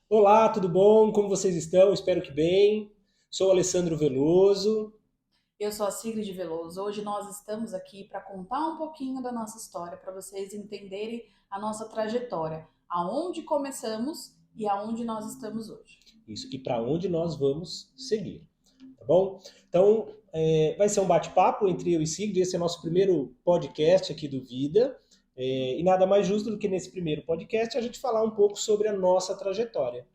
Olá, tudo bom? Como vocês estão? Espero que bem. Sou Alessandro Veloso. Eu sou a Sigrid Veloso. Hoje nós estamos aqui para contar um pouquinho da nossa história, para vocês entenderem a nossa trajetória, aonde começamos e aonde nós estamos hoje. Isso, e para onde nós vamos seguir, tá bom? Então, vai ser um bate-papo entre eu e Sigrid. Esse é o nosso primeiro podcast aqui do Vida. E nada mais justo do que nesse primeiro podcast a gente falar um pouco sobre a nossa trajetória,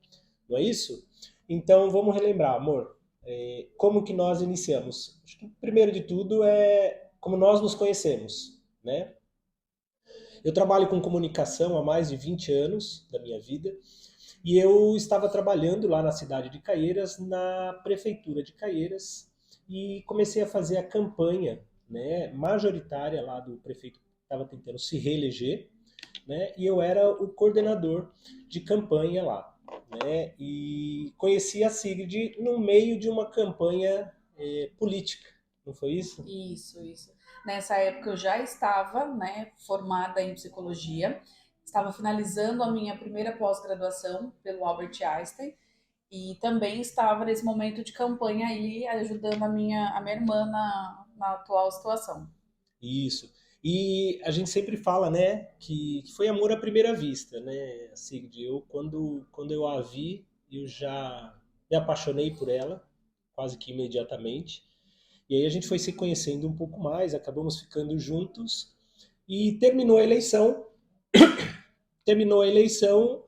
não é isso? Então, vamos relembrar, amor. Como que nós iniciamos? Acho que primeiro de tudo é como nós nos conhecemos, né? Eu trabalho com comunicação há mais de 20 anos da minha vida e eu estava trabalhando lá na cidade de Caieiras, na prefeitura de Caieiras, e comecei a fazer a campanha, né, majoritária lá do prefeito que estava tentando se reeleger, né, e eu era o coordenador de campanha lá, né, e conheci a Sigrid no meio de uma campanha política, não foi isso? Isso. Nessa época eu já estava, né, formada em psicologia, estava finalizando a minha primeira pós-graduação pelo Albert Einstein e também estava nesse momento de campanha aí ajudando a minha irmã na atual situação. Isso. E a gente sempre fala, né, que foi amor à primeira vista, né, Sigrid? Quando eu a vi, eu já me apaixonei por ela, quase que imediatamente. E aí a gente foi se conhecendo um pouco mais, acabamos ficando juntos e terminou a eleição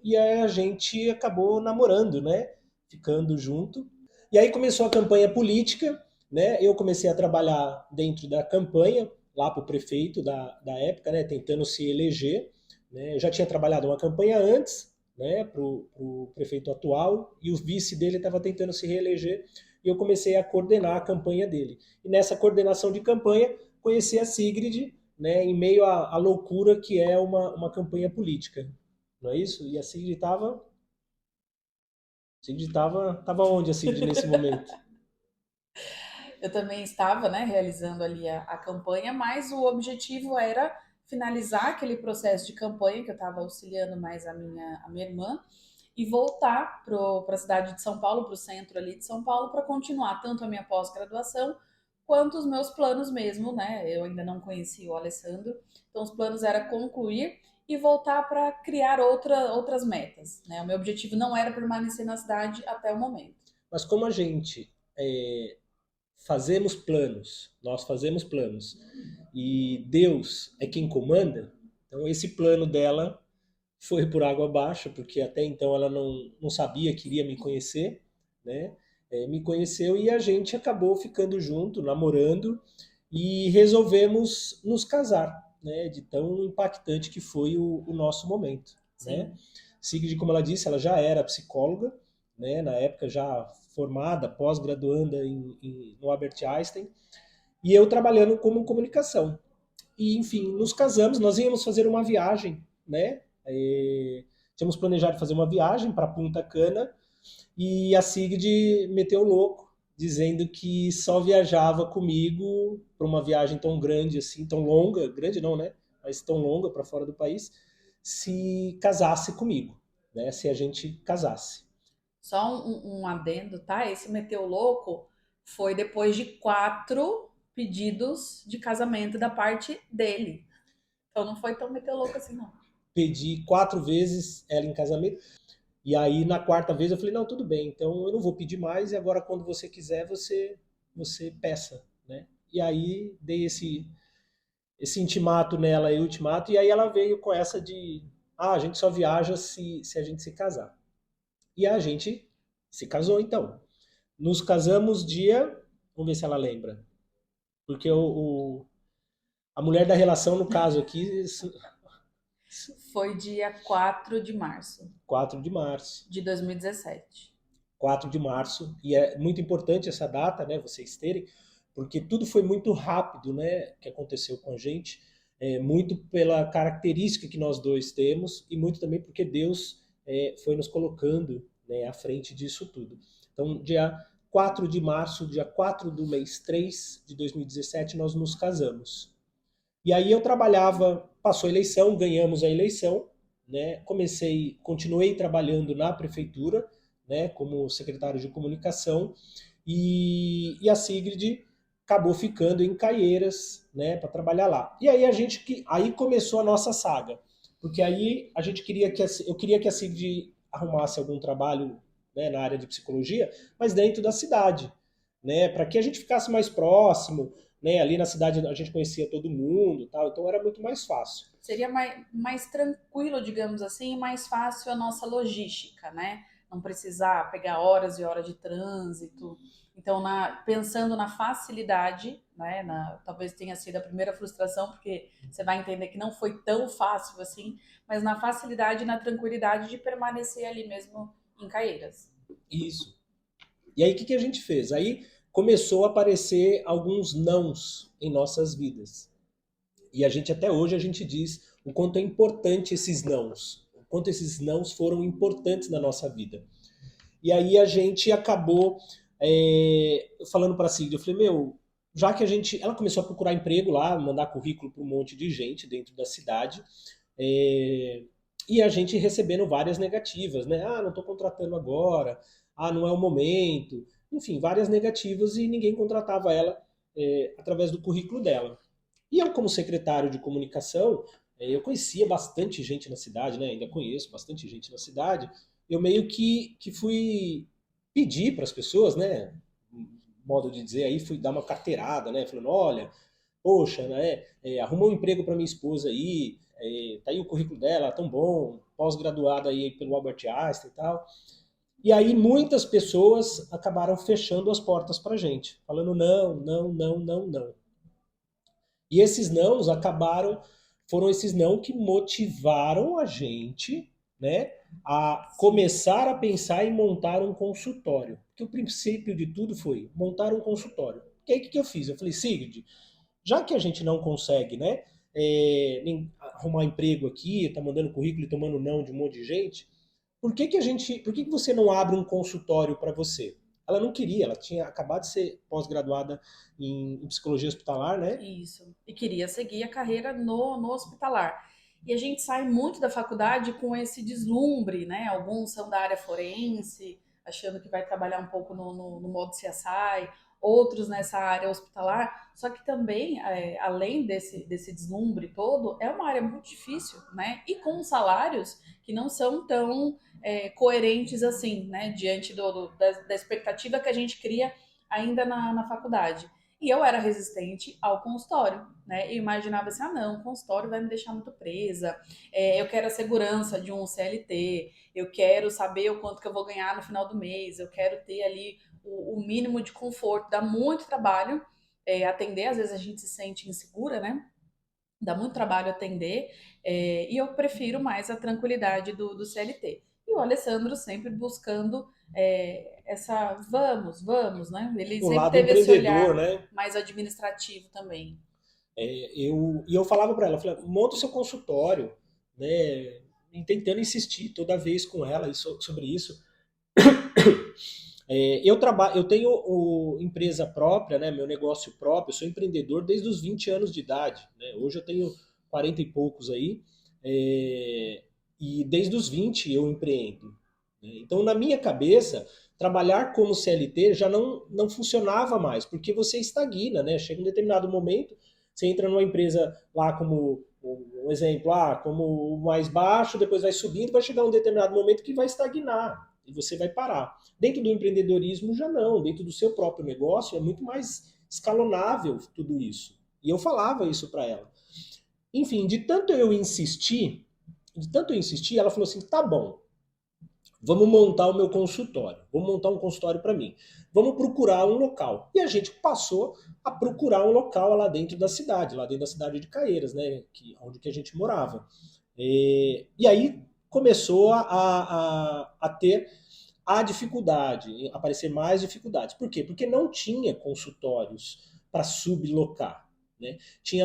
e aí a gente acabou namorando, né, ficando junto. E aí começou a campanha política, né? Eu comecei a trabalhar dentro da campanha, lá para o prefeito da época, né? Tentando se eleger. Né? Eu já tinha trabalhado uma campanha antes, né? Para o prefeito atual, e o vice dele estava tentando se reeleger, e eu comecei a coordenar a campanha dele. E nessa coordenação de campanha, conheci a Sigrid, né? Em meio à loucura que é uma campanha política. Não é isso? E a Sigrid tava onde a Sigrid nesse momento? Eu também estava, né, realizando ali a campanha, mas o objetivo era finalizar aquele processo de campanha que eu estava auxiliando mais a minha irmã e voltar para a cidade de São Paulo, para o centro ali de São Paulo, para continuar tanto a minha pós-graduação quanto os meus planos mesmo, né? Eu ainda não conhecia o Alessandro, então os planos era concluir e voltar para criar outras metas, né? O meu objetivo não era permanecer na cidade até o momento. Mas como a gente nós fazemos planos, e Deus é quem comanda, então esse plano dela foi por água abaixo, porque até então ela não sabia, queria me conhecer, né? Me conheceu e a gente acabou ficando junto, namorando, e resolvemos nos casar, né? De tão impactante que foi o nosso momento, né? Sim. Sigrid, como ela disse, ela já era psicóloga, né? Na época já formada, pós-graduanda no Albert Einstein, e eu trabalhando como comunicação. E, enfim, nos casamos, nós íamos fazer uma viagem, né? Tínhamos planejado fazer uma viagem para Punta Cana e a Sigrid meteu o louco, dizendo que só viajava comigo para uma viagem tão grande assim, tão longa, grande não, né? Mas tão longa para fora do país, se casasse comigo, né? Se a gente casasse. Só um adendo, tá? Esse meteu louco foi depois de 4 pedidos de casamento da parte dele. Então não foi tão meteu louco assim, não. Pedi 4 vezes ela em casamento. E aí, na quarta vez, eu falei, não, tudo bem, então eu não vou pedir mais, e agora, quando você quiser, você peça, né? E aí, dei esse intimato nela, e ultimato, e aí ela veio com essa de, a gente só viaja se a gente se casar. E a gente se casou, então. Nos casamos dia, vamos ver se ela lembra, porque a mulher da relação, no caso aqui, Foi dia 4 de março 4 de março. de 2017. 4 de março, e é muito importante essa data, né, vocês terem, porque tudo foi muito rápido, né, que aconteceu com a gente, muito pela característica que nós dois temos e muito também porque Deus foi nos colocando, né, à frente disso tudo. Então, dia 4 de março, dia 4 do mês 3 de 2017, nós nos casamos. E aí eu trabalhava, passou a eleição, ganhamos a eleição, né, continuei trabalhando na prefeitura, né, como secretário de comunicação, e a Sigrid acabou ficando em Caieiras, né, para trabalhar lá. E aí aí começou a nossa saga, porque aí a gente eu queria que a Sigrid arrumasse algum trabalho, né, na área de psicologia, mas dentro da cidade, né, para que a gente ficasse mais próximo, né, ali na cidade a gente conhecia todo mundo, tal, então era muito mais fácil. Seria mais tranquilo, digamos assim, e mais fácil a nossa logística, né? Não precisar pegar horas e horas de trânsito. Então, pensando na facilidade, né? Talvez tenha sido a primeira frustração, porque você vai entender que não foi tão fácil assim, mas na facilidade e na tranquilidade de permanecer ali mesmo em Caieiras. Isso. E aí o que a gente fez? Aí começou a aparecer alguns nãos em nossas vidas. E até hoje a gente diz o quanto é importante esses nãos, o quanto esses nãos foram importantes na nossa vida. E aí a gente acabou falando para a Sigrid, eu falei, meu, já que ela começou a procurar emprego lá, mandar currículo para um monte de gente dentro da cidade, e a gente recebendo várias negativas, né? Ah, não estou contratando agora, ah, não é o momento, enfim, várias negativas e ninguém contratava ela através do currículo dela. E eu, como secretário de comunicação, eu conhecia bastante gente na cidade, né? Ainda conheço bastante gente na cidade. Eu meio que fui pedir para as pessoas, né? Modo de dizer aí, fui dar uma carteirada, né? Falando, olha, poxa, né? Arruma um emprego para minha esposa aí, tá aí o currículo dela, tão bom, pós-graduada aí pelo Albert Einstein e tal. E aí muitas pessoas acabaram fechando as portas para gente, falando não, não, não, não, não. E esses nãos foram esses não que motivaram a gente, né, a começar a pensar em montar um consultório. Porque o princípio de tudo foi montar um consultório. E aí o que eu fiz? Eu falei, Sigrid, já que a gente não consegue, né, arrumar emprego aqui, tá mandando currículo e tomando não de um monte de gente, por que você não abre um consultório para você? Ela não queria, ela tinha acabado de ser pós-graduada em psicologia hospitalar, né? Isso. E queria seguir a carreira no hospitalar. E a gente sai muito da faculdade com esse deslumbre, né? Alguns são da área forense, achando que vai trabalhar um pouco no modo CSI, outros nessa área hospitalar. Só que também, além desse deslumbre todo, é uma área muito difícil, né? E com salários que não são tão coerentes assim, né? Diante da expectativa que a gente cria ainda na faculdade. E eu era resistente ao consultório, né? Eu imaginava assim, ah não, o consultório vai me deixar muito presa, eu quero a segurança de um CLT, eu quero saber o quanto que eu vou ganhar no final do mês, eu quero ter ali o mínimo de conforto, dá muito trabalho atender, às vezes a gente se sente insegura, né? Dá muito trabalho atender, e eu prefiro mais a tranquilidade do CLT. E o Alessandro sempre buscando vamos, né? Ele O sempre lado teve esse empreendedor, olhar né? mais administrativo também. Eu falava para ela, monta o seu consultório, né? E tentando insistir toda vez com ela sobre isso. Eu tenho empresa própria, né? Meu negócio próprio, eu sou empreendedor desde os 20 anos de idade, né? Hoje eu tenho 40 e poucos aí, e desde os 20 eu empreendo. Né? Então, na minha cabeça, trabalhar como CLT já não funcionava mais, porque você estagna, né? Chega um determinado momento, você entra numa empresa lá como um exemplo, como o mais baixo, depois vai subindo, vai chegar um determinado momento que vai estagnar e você vai parar. Dentro do empreendedorismo já não, dentro do seu próprio negócio é muito mais escalonável tudo isso. E eu falava isso para ela. Enfim, de tanto eu insistir, ela falou assim: tá bom, vamos montar o meu consultório, vamos montar um consultório para mim, vamos procurar um local. E a gente passou a procurar um local lá dentro da cidade de Caieiras, né, onde que a gente morava. E aí começou a ter a dificuldade, aparecer mais dificuldades. Por quê? Porque não tinha consultórios para sublocar. Né? Tinha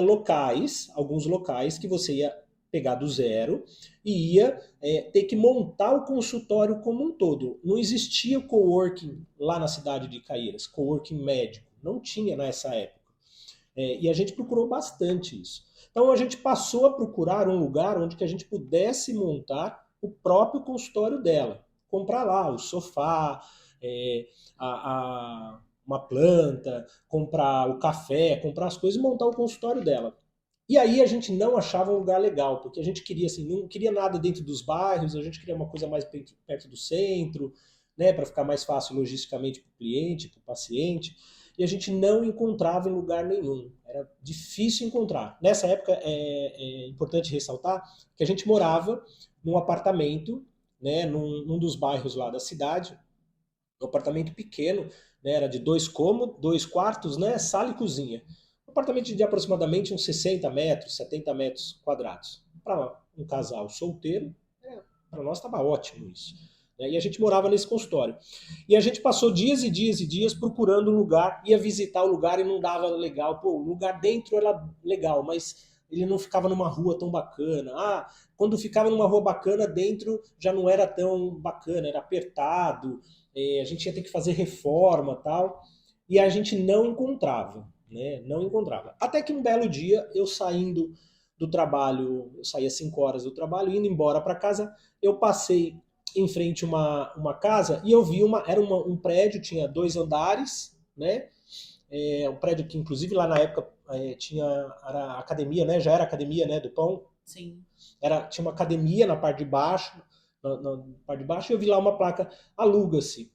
alguns locais que você ia pegar do zero e ia ter que montar o consultório como um todo. Não existia coworking lá na cidade de Caieiras, coworking médico. Não tinha nessa época. E a gente procurou bastante isso. Então a gente passou a procurar um lugar onde que a gente pudesse montar o próprio consultório dela. Comprar lá o sofá, é, uma planta, comprar o café, comprar as coisas e montar o consultório dela. E aí a gente não achava um lugar legal, porque a gente queria, assim, não queria nada dentro dos bairros, a gente queria uma coisa mais perto do centro, né, para ficar mais fácil logisticamente para o cliente, para o paciente, e a gente não encontrava em lugar nenhum. Era difícil encontrar. Nessa época é importante ressaltar que a gente morava num apartamento, né, num dos bairros lá da cidade, um apartamento pequeno, né, era de 2 cômodos, 2 quartos, né, sala e cozinha. Um apartamento de aproximadamente uns 60 metros, 70 metros quadrados. Para um casal solteiro, para nós estava ótimo isso. Né? E a gente morava nesse consultório. E a gente passou dias e dias e dias procurando um lugar, ia visitar o lugar e não dava legal. Pô, o lugar dentro era legal, mas ele não ficava numa rua tão bacana. Ah, quando ficava numa rua bacana, dentro já não era tão bacana, era apertado, a gente ia ter que fazer reforma e tal. E a gente não encontrava, né? Não encontrava. Até que um belo dia, eu saindo do trabalho, eu saía 5 horas do trabalho, indo embora para casa, eu passei em frente uma casa e eu vi um prédio, tinha 2 andares, né? Um prédio que inclusive lá na época era academia, né? Já era academia, né? Do Pão. Sim. Tinha uma academia na parte de baixo, na parte de baixo, e eu vi lá uma placa, aluga-se.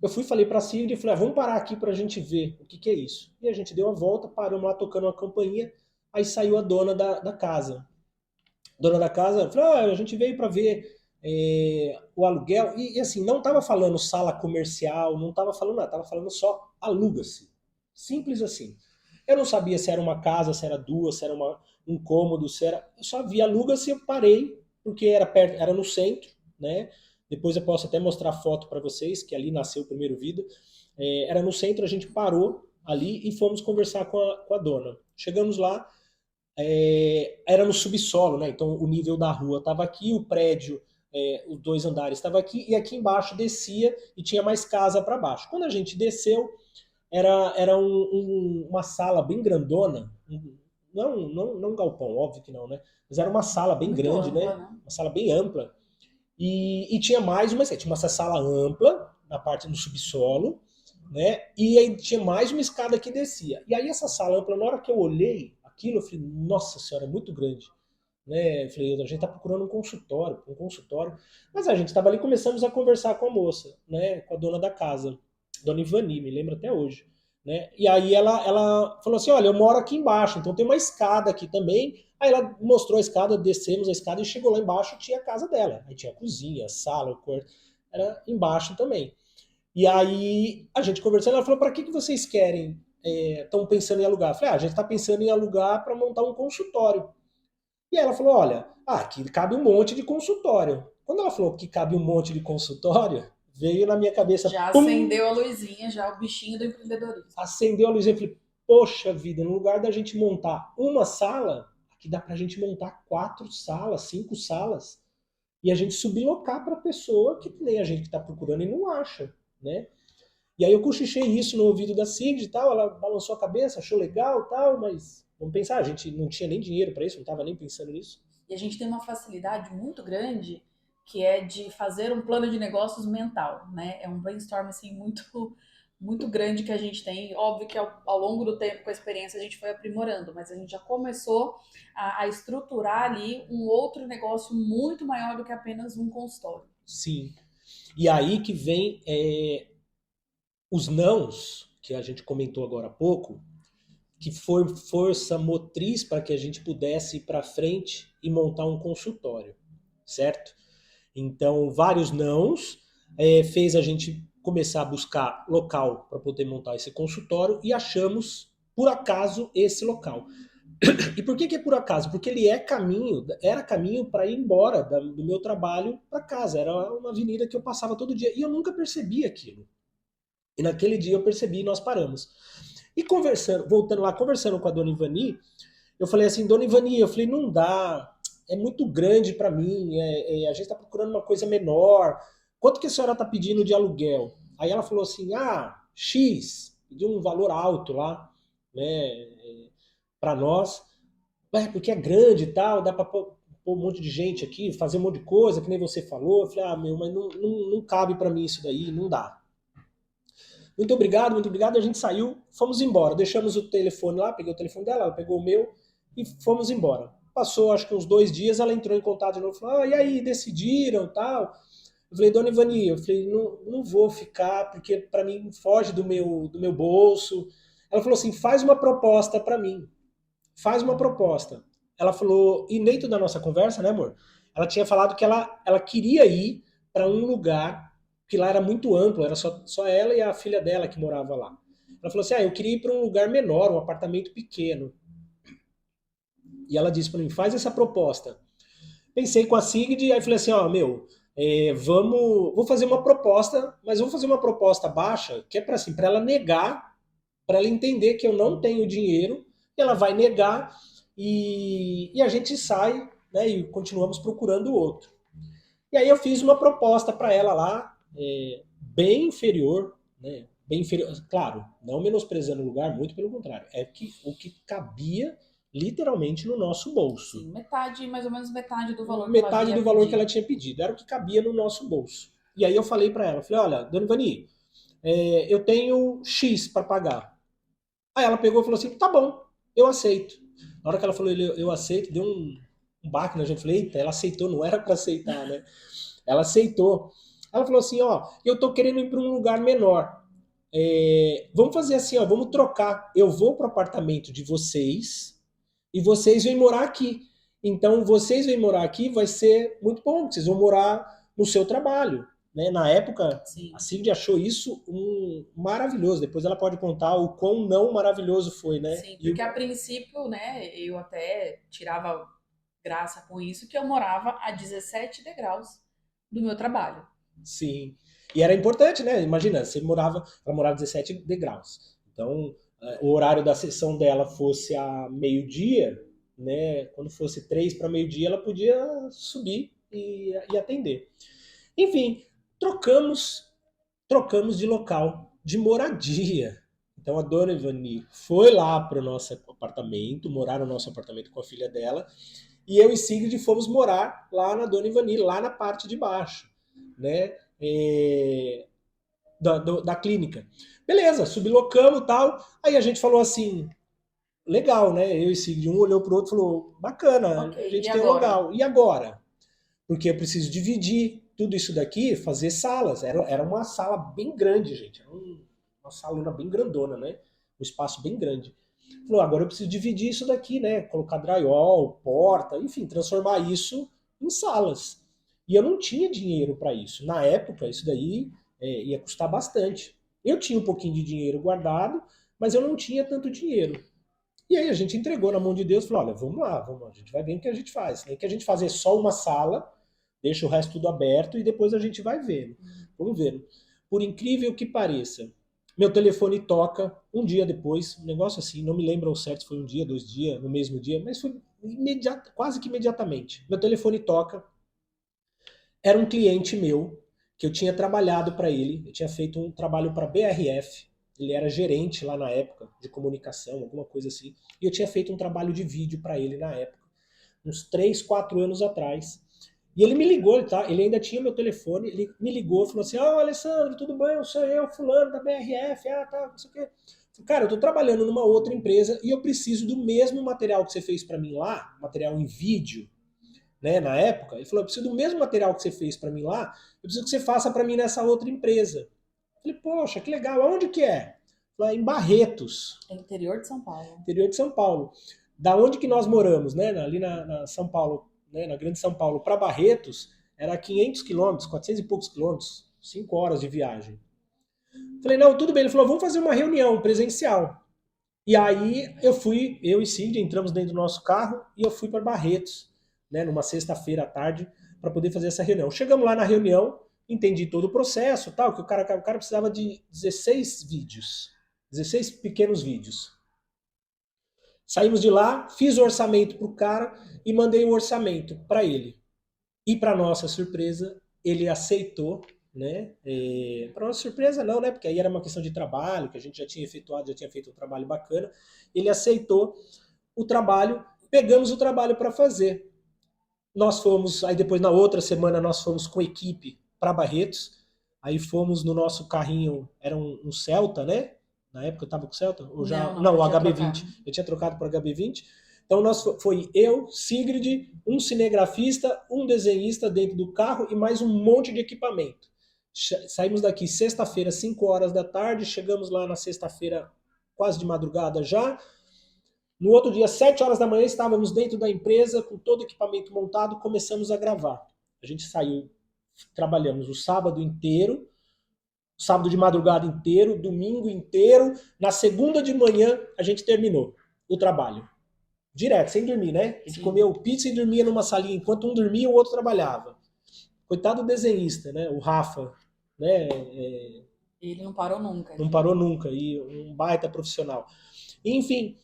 Eu fui, falei pra Cindy, falei, vamos parar aqui pra gente ver o que é isso. E a gente deu a volta, paramos lá tocando uma campainha, aí saiu a dona da casa. A dona da casa falou, a gente veio pra ver o aluguel, e assim, não tava falando sala comercial, não tava falando nada, tava falando só aluga-se. Simples assim. Eu não sabia se era uma casa, se era duas, se era um cômodo, se era. Eu só vi aluga-se, eu parei, porque era perto, era no centro, né? Depois eu posso até mostrar foto para vocês, que ali nasceu o primeiro Vida. Era no centro, a gente parou ali e fomos conversar com a dona. Chegamos lá, era no subsolo, né? Então o nível da rua estava aqui, o prédio, os 2 andares estava aqui, e aqui embaixo descia e tinha mais casa para baixo. Quando a gente desceu, era uma sala bem grandona, não um galpão, óbvio que não, né? Mas era uma sala bem Muito grande, ampla, né? né? Uma sala bem ampla. E tinha mais uma, tinha uma sala ampla na parte do subsolo, né? E aí tinha mais uma escada que descia. E aí essa sala ampla, na hora que eu olhei aquilo, eu falei, nossa senhora, é muito grande. Né? Eu falei, a gente tá procurando um consultório. Mas a gente estava ali, começamos a conversar com a moça, né? Com a dona da casa, Dona Ivani, me lembro até hoje. Né? E aí ela falou assim, olha, eu moro aqui embaixo, então tem uma escada aqui também. Aí ela mostrou a escada, descemos a escada e chegou lá embaixo, tinha a casa dela. Aí tinha a cozinha, a sala, o quarto, era embaixo também. E aí a gente conversando, ela falou, para que vocês querem, estão pensando em alugar? Eu falei, a gente está pensando em alugar para montar um consultório. E ela falou, olha, aqui cabe um monte de consultório. Quando ela falou que cabe um monte de consultório, veio na minha cabeça, Já pum, acendeu a luzinha, já o bichinho do empreendedorismo. acendeu a luz e falei, poxa vida, no lugar da gente montar uma sala, aqui dá pra gente montar 4 salas, 5 salas, e a gente sublocar pra pessoa que nem a gente que tá procurando e não acha, né? E aí eu cochichei isso no ouvido da Cid e tal, ela balançou a cabeça, achou legal e tal, mas vamos pensar, a gente não tinha nem dinheiro para isso, não estava nem pensando nisso. E a gente tem uma facilidade muito grande que é de fazer um plano de negócios mental, né? É um brainstorm assim muito grande que a gente tem. Óbvio que ao longo do tempo, com a experiência, a gente foi aprimorando, mas a gente já começou a estruturar ali um outro negócio muito maior do que apenas um consultório. Sim. E aí que vem os nãos, que a gente comentou agora há pouco, que foi força motriz para que a gente pudesse ir para frente e montar um consultório, certo? Então, vários nãos fez a gente começar a buscar local para poder montar esse consultório e achamos, por acaso, esse local. E por que é por acaso? Porque ele era caminho para ir embora do meu trabalho para casa. Era uma avenida que eu passava todo dia e eu nunca percebi aquilo. E naquele dia eu percebi e nós paramos. E conversando, voltando lá, conversando com a dona Ivani, eu falei assim, dona Ivani, eu falei, não dá, é muito grande para mim, a gente está procurando uma coisa menor. Quanto que a senhora está pedindo de aluguel? Aí ela falou assim, X, pediu um valor alto lá, né? para nós, porque é grande e tal, dá para pôr um monte de gente aqui, fazer um monte de coisa, que nem você falou. Eu falei, meu, mas não cabe para mim isso daí, não dá. Muito obrigado. A gente saiu, fomos embora. Deixamos o telefone lá, peguei o telefone dela, ela pegou o meu e fomos embora. Passou acho que uns 2 dias, ela entrou em contato de novo, falou, e aí, decidiram, tal? Eu falei, dona Ivani, eu falei, não vou ficar, porque para mim foge do meu bolso. Ela falou assim, faz uma proposta para mim. Faz uma proposta. Ela falou, e dentro da nossa conversa, né, amor? Ela tinha falado que ela queria ir para um lugar que lá era muito amplo, era só ela e a filha dela que morava lá. Ela falou assim, eu queria ir para um lugar menor, um apartamento pequeno. E ela disse para mim, faz essa proposta. Pensei com a Sigrid, aí falei assim, vou fazer uma proposta, mas vou fazer uma proposta baixa, que é para assim, para ela negar, para ela entender que eu não tenho dinheiro, e ela vai negar e a gente sai, né, e continuamos procurando o outro. E aí eu fiz uma proposta para ela lá, bem inferior, né, bem inferior, claro, não menosprezando o lugar, muito pelo contrário, é que o que cabia literalmente no nosso bolso. Sim, metade, mais ou menos metade do valor que ela Metade havia do valor que ela pedido. tinha pedido, era o que cabia no nosso bolso. E aí eu falei para ela, falei, olha, dona Ivani, eu tenho X para pagar. Aí ela pegou e falou assim, tá bom, eu aceito. Na hora que ela falou, eu aceito, deu um baque na gente. Eu falei, eita, ela aceitou, não era para aceitar, né? Ela aceitou. Ela falou assim, eu tô querendo ir para um lugar menor. Vamos fazer assim, vamos trocar. Eu vou pro apartamento de vocês e vocês vêm morar aqui. Então, vocês vêm morar aqui, vai ser muito bom, vocês vão morar no seu trabalho. Né? Na época, a Sim. Cindy achou isso maravilhoso. Depois ela pode contar o quão não maravilhoso foi, né? Sim, porque a princípio, né, eu até tirava graça com isso, que eu morava a 17 degraus do meu trabalho. Sim. E era importante, né? Imagina, ela morava 17 degraus. Então, o horário da sessão dela fosse a meio-dia, né? Quando fosse 3 para meio-dia, ela podia subir e atender. Enfim, trocamos trocamos de local de moradia. Então a dona Ivani foi lá para o nosso apartamento, morar no nosso apartamento com a filha dela, e eu e Sigrid fomos morar lá na dona Ivani, lá na parte de baixo, né? Da clínica. Beleza, sublocamos e tal. Aí a gente falou assim, legal, né? Eu e Sigrid, um olhou pro outro e falou, bacana, Ok, a e gente tem um agora? local. E agora? Porque eu preciso dividir tudo isso daqui, fazer salas. Era uma sala bem grande, gente. Era uma salona bem grandona, né? Um espaço bem grande. Falou, agora eu preciso dividir isso daqui, né? Colocar drywall, porta, enfim, transformar isso em salas. E eu não tinha dinheiro para isso. Na época, isso daí ia custar bastante. Eu tinha um pouquinho de dinheiro guardado, mas eu não tinha tanto dinheiro. E aí a gente entregou na mão de Deus, falou, olha, vamos lá, a gente vai ver o que a gente faz. Nem que a gente fazer só uma sala, deixa o resto tudo aberto e depois a gente vai vendo. Vamos ver. Por incrível que pareça, meu telefone toca um dia depois, um negócio assim, não me lembro ao certo se foi um dia, 2 dias, no mesmo dia, mas foi quase que imediatamente. Meu telefone toca, era um cliente meu, que eu tinha trabalhado para ele, eu tinha feito um trabalho para a BRF, ele era gerente lá na época, de comunicação, alguma coisa assim, e eu tinha feito um trabalho de vídeo para ele na época, uns 3, 4 anos atrás. E ele me ligou, tá? Ele ainda tinha meu telefone, ele me ligou, falou assim, Alessandro, tudo bem? Sou eu, fulano da BRF, tá, não sei o quê. Falei, cara, eu tô trabalhando numa outra empresa e eu preciso do mesmo material que você fez para mim lá, material em vídeo, né, na época. Ele falou, eu preciso do mesmo material que você fez para mim lá, eu preciso que você faça para mim nessa outra empresa. Eu falei, poxa, que legal, aonde que é? Falei, em Barretos, É interior de São Paulo. interior de São Paulo. Da onde que nós moramos, né, ali na São Paulo, né, na Grande São Paulo, para Barretos, era 500 quilômetros, 400 e poucos quilômetros, 5 horas de viagem. Falei, não, tudo bem. Ele falou, vamos fazer uma reunião presencial. E aí eu e Cid entramos dentro do nosso carro e eu fui para Barretos, né, numa sexta-feira à tarde, para poder fazer essa reunião. Chegamos lá na reunião, entendi todo o processo, tal, que o cara precisava de 16 vídeos, 16 pequenos vídeos. Saímos de lá, fiz o orçamento pro cara e mandei o orçamento para ele. E para nossa surpresa, ele aceitou, né? Para nossa surpresa não, né? Porque aí era uma questão de trabalho que a gente já tinha efetuado, já tinha feito um trabalho bacana. Ele aceitou o trabalho, pegamos o trabalho para fazer. Nós fomos, aí depois na outra semana nós fomos com equipe para Barretos, aí fomos no nosso carrinho, era um Celta, né? Na época eu estava com o Celta? Ou já, Não, não, já o tinha HB20. trocado. Eu tinha trocado para o HB20. Então foi eu, Sigrid, um cinegrafista, um desenhista dentro do carro e mais um monte de equipamento. Saímos daqui sexta-feira, 5 horas da tarde, chegamos lá na sexta-feira quase de madrugada já. No outro dia, 7 horas da manhã, estávamos dentro da empresa com todo o equipamento montado, começamos a gravar. A gente saiu, trabalhamos o sábado inteiro, sábado de madrugada inteiro, domingo inteiro. Na segunda de manhã, a gente terminou o trabalho. Direto, sem dormir, né? A gente Sim. comeu pizza e dormia numa salinha. Enquanto um dormia, o outro trabalhava. Coitado do desenhista, né? O Rafa, né? Ele não parou nunca. Não parou nunca. E um baita profissional. Enfim,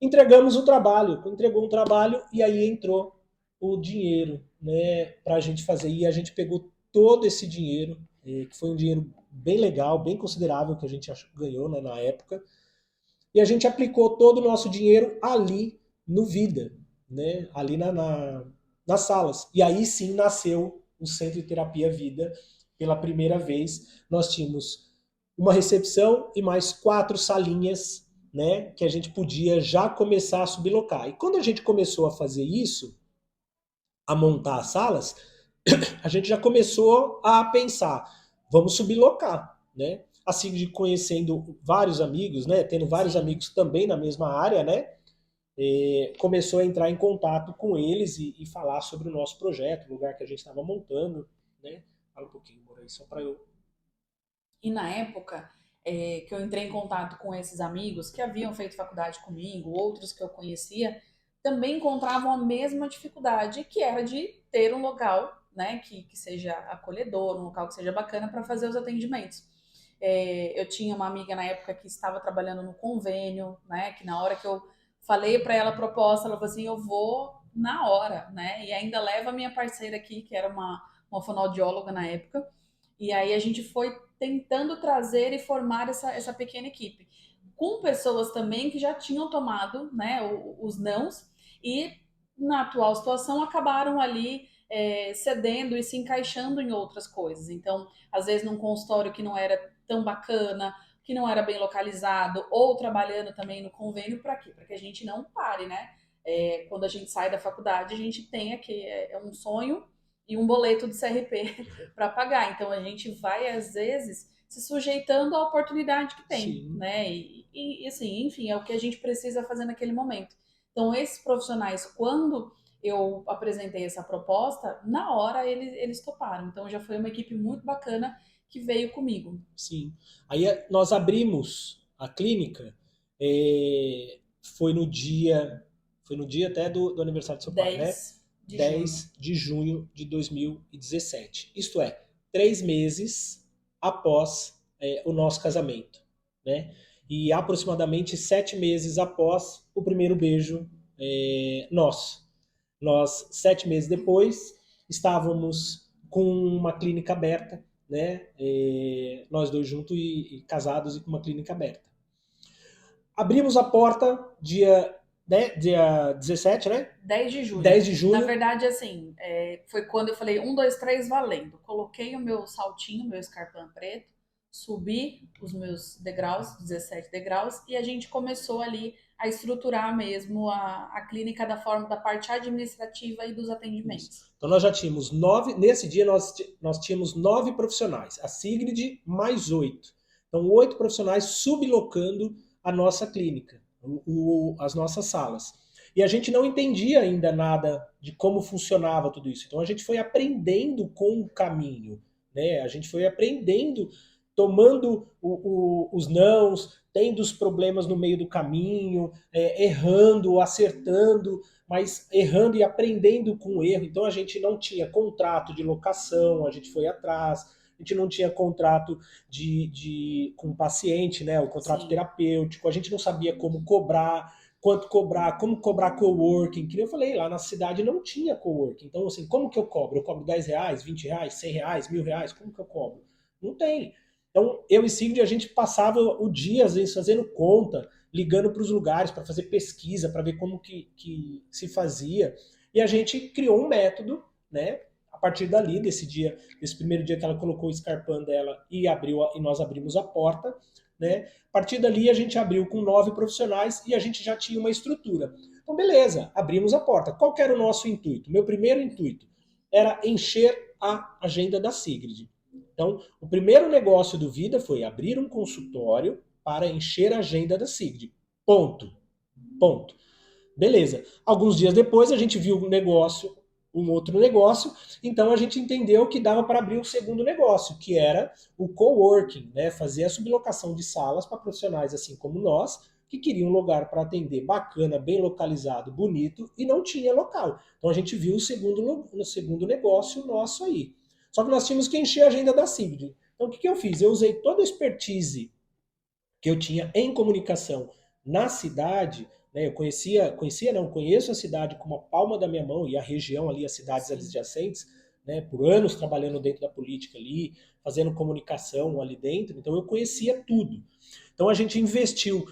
entregamos o trabalho, entregou um trabalho e aí entrou o dinheiro, né, para a gente fazer. E a gente pegou todo esse dinheiro, que foi um dinheiro bem legal, bem considerável que a gente ganhou, né, na época, e a gente aplicou todo o nosso dinheiro ali no Vida, né, ali nas salas. E aí sim nasceu o Centro de Terapia Vida pela primeira vez. Nós tínhamos uma recepção e mais 4 salinhas, né, que a gente podia já começar a sublocar. E quando a gente começou a fazer isso, a montar as salas, a gente já começou a pensar, vamos sublocar, né? Assim, de conhecendo vários amigos, né, tendo vários Sim. amigos também na mesma área, né, começou a entrar em contato com eles e falar sobre o nosso projeto, o lugar que a gente estava montando, né? Fala um pouquinho, Moura, aí, só para eu... E na época que eu entrei em contato com esses amigos que haviam feito faculdade comigo, outros que eu conhecia, também encontravam a mesma dificuldade, que era de ter um local, né, que seja acolhedor, um local que seja bacana para fazer os atendimentos. Eu tinha uma amiga na época que estava trabalhando no convênio, né, que na hora que eu falei para ela a proposta, ela falou assim, eu vou na hora, né, e ainda leva a minha parceira aqui, que era uma fonoaudióloga na época, e aí a gente foi tentando trazer e formar essa pequena equipe, com pessoas também que já tinham tomado, né, os nãos e na atual situação acabaram ali cedendo e se encaixando em outras coisas. Então, às vezes num consultório que não era tão bacana, que não era bem localizado, ou trabalhando também no convênio, para quê? Para que a gente não pare, né? Quando a gente sai da faculdade, a gente tem aqui um sonho e um boleto do CRP para pagar. Então a gente vai, às vezes, se sujeitando à oportunidade que tem, Sim. né? E assim, enfim, é o que a gente precisa fazer naquele momento. Então, esses profissionais, quando eu apresentei essa proposta, na hora eles toparam. Então, já foi uma equipe muito bacana que veio comigo. Sim. Aí nós abrimos a clínica, foi no dia, até do aniversário do seu pai, né? 10 de junho. 10 de junho de 2017. Isto é, 3 meses após o nosso casamento, né? E aproximadamente 7 meses após o primeiro beijo nosso. Nós, 7 meses depois, estávamos com uma clínica aberta, né? Nós dois juntos e casados e com uma clínica aberta. Abrimos a porta dia 17, né? 10 de junho. 10 de junho. Na verdade, assim, foi quando eu falei 1, 2, 3, valendo. Coloquei o meu saltinho, meu escarpão preto, subi os meus degraus, 17 degraus, e a gente começou ali a estruturar mesmo a clínica da forma da parte administrativa e dos atendimentos. Isso. Então nós já tínhamos 9, nesse dia nós tínhamos 9 profissionais, a Sigrid mais 8. Então 8 profissionais sublocando a nossa clínica, as nossas salas. E a gente não entendia ainda nada de como funcionava tudo isso. Então a gente foi aprendendo com o caminho, né? A gente foi aprendendo, tomando os nãos, tendo os problemas no meio do caminho, errando, acertando, mas errando e aprendendo com o erro. Então a gente não tinha contrato de locação, a gente foi atrás, a gente não tinha contrato com o paciente, né? O contrato Sim. terapêutico, a gente não sabia como cobrar, quanto cobrar, como cobrar coworking, que eu falei, lá na cidade não tinha coworking. Então, assim, como que eu cobro? Eu cobro R$10, R$20, R$100, R$1.000, como que eu cobro? Não tem. Então, eu e Sigrid, a gente passava o dia, às vezes, fazendo conta, ligando para os lugares para fazer pesquisa, para ver como que se fazia. E a gente criou um método, né? A partir dali, desse primeiro dia que ela colocou o Scarpan dela e nós abrimos a porta, né? A partir dali a gente abriu com 9 profissionais e a gente já tinha uma estrutura. Então, beleza, abrimos a porta. Qual que era o nosso intuito? Meu primeiro intuito era encher a agenda da Sigrid. Então, o primeiro negócio do Vida foi abrir um consultório para encher a agenda da Sigrid. Ponto. Ponto. Beleza. Alguns dias depois a gente viu um outro negócio, então a gente entendeu que dava para abrir um segundo negócio, que era o coworking, né? Fazer a sublocação de salas para profissionais assim como nós, que queriam um lugar para atender bacana, bem localizado, bonito, e não tinha local. Então a gente viu o segundo negócio nosso aí. Só que nós tínhamos que encher a agenda da Sigrid. Então o que eu fiz? Eu usei toda a expertise que eu tinha em comunicação na cidade, né? Eu conheço a cidade como a palma da minha mão e a região ali, as cidades Sim. adjacentes, né? Por anos trabalhando dentro da política ali, fazendo comunicação ali dentro, então eu conhecia tudo. Então a gente investiu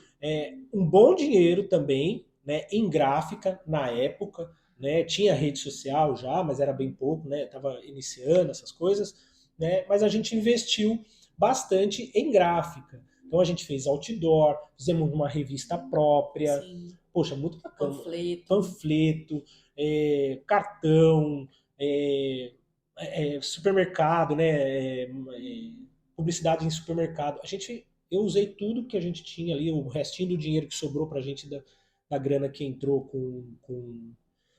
um bom dinheiro também, né, em gráfica na época, né? Tinha rede social já, mas era bem pouco, né? Tava iniciando essas coisas, né? Mas a gente investiu bastante em gráfica. Então a gente fez outdoor, fizemos uma revista própria. Sim. Poxa, muito bacana. Panfleto. Panfleto, cartão, supermercado, né? Publicidade em supermercado. Eu usei tudo que a gente tinha ali, o restinho do dinheiro que sobrou pra gente da grana que entrou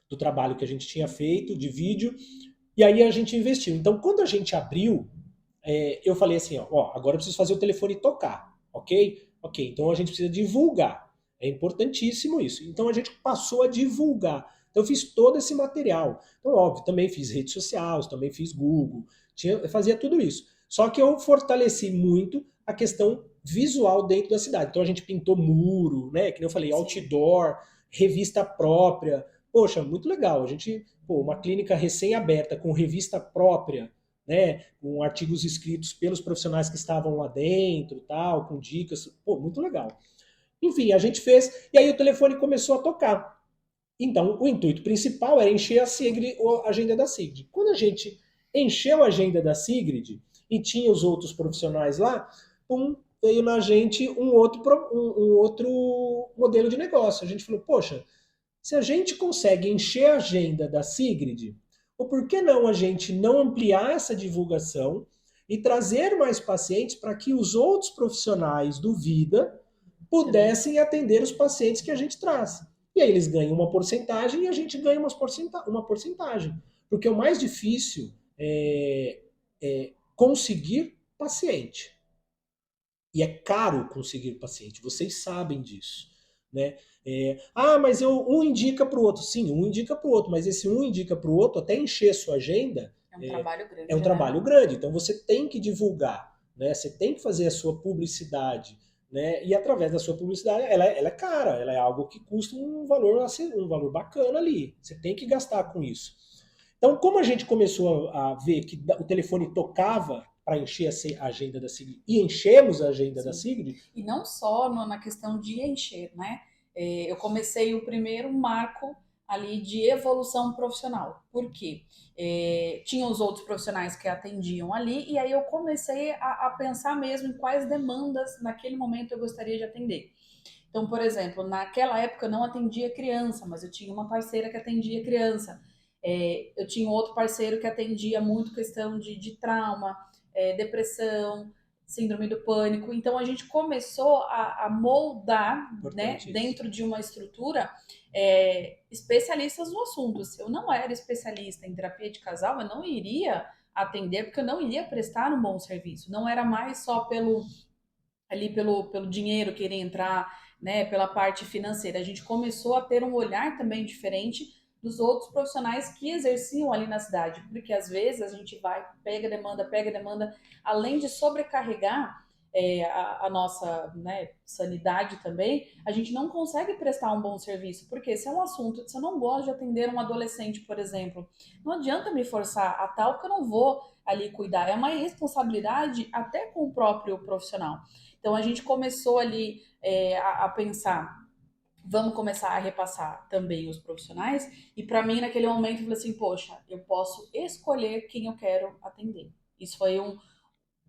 do trabalho que a gente tinha feito de vídeo. E aí a gente investiu. Então, quando a gente abriu, eu falei assim, ó, agora eu preciso fazer o telefone tocar, ok? Ok, então a gente precisa divulgar. É importantíssimo isso. Então a gente passou a divulgar. Então eu fiz todo esse material. Então, óbvio, também fiz redes sociais, também fiz Google, eu fazia tudo isso. Só que eu fortaleci muito a questão visual dentro da cidade. Então a gente pintou muro, né? Que nem eu falei, outdoor, revista própria. Poxa, muito legal. A gente, uma clínica recém-aberta com revista própria, né, com artigos escritos pelos profissionais que estavam lá dentro, tal, com dicas, muito legal. Enfim, a gente fez, e aí o telefone começou a tocar. Então, o intuito principal era encher a agenda da Sigrid. Quando a gente encheu a agenda da Sigrid e tinha os outros profissionais lá, veio na gente um outro modelo de negócio. A gente falou, poxa, se a gente consegue encher a agenda da Sigrid, ou por que não a gente não ampliar essa divulgação e trazer mais pacientes para que os outros profissionais do Vida pudessem atender os pacientes que a gente traz. E aí eles ganham uma porcentagem e a gente ganha uma porcentagem. Porque o mais difícil é conseguir paciente. E é caro conseguir paciente, vocês sabem disso, né? Mas um indica para o outro. Sim, um indica para o outro, mas esse um indica para o outro, até encher sua agenda, É um trabalho grande, é um né? trabalho grande. Então você tem que divulgar, né? Você tem que fazer a sua publicidade, né? E através da sua publicidade, ela é cara, ela é algo que custa um valor bacana ali. Você tem que gastar com isso. Então, como a gente começou a ver que o telefone tocava para encher a agenda da Sigrid, e enchemos a agenda da Sigrid. E não só na questão de encher, né? Eu comecei o primeiro marco ali de evolução profissional. Por quê? Tinha os outros profissionais que atendiam ali, e aí eu comecei a pensar mesmo em quais demandas naquele momento eu gostaria de atender. Então, por exemplo, naquela época eu não atendia criança, mas eu tinha uma parceira que atendia criança. Eu tinha outro parceiro que atendia muito questão de trauma, depressão, síndrome do pânico. Então a gente começou a moldar, né, dentro de uma estrutura, especialistas no assunto. Se eu não era especialista em terapia de casal, eu não iria atender, porque eu não iria prestar um bom serviço. Não era mais só pelo dinheiro querer entrar, né, pela parte financeira. A gente começou a ter um olhar também diferente dos outros profissionais que exerciam ali na cidade, porque às vezes a gente vai, pega demanda, além de sobrecarregar a nossa, né, sanidade também, a gente não consegue prestar um bom serviço. Porque se é um assunto, se eu não gosto de atender um adolescente, por exemplo, não adianta me forçar a tal, porque eu não vou ali cuidar. É uma irresponsabilidade até com o próprio profissional. Então a gente começou ali a pensar, vamos começar a repassar também os profissionais. E para mim, naquele momento, eu falei assim: poxa, eu posso escolher quem eu quero atender. Isso foi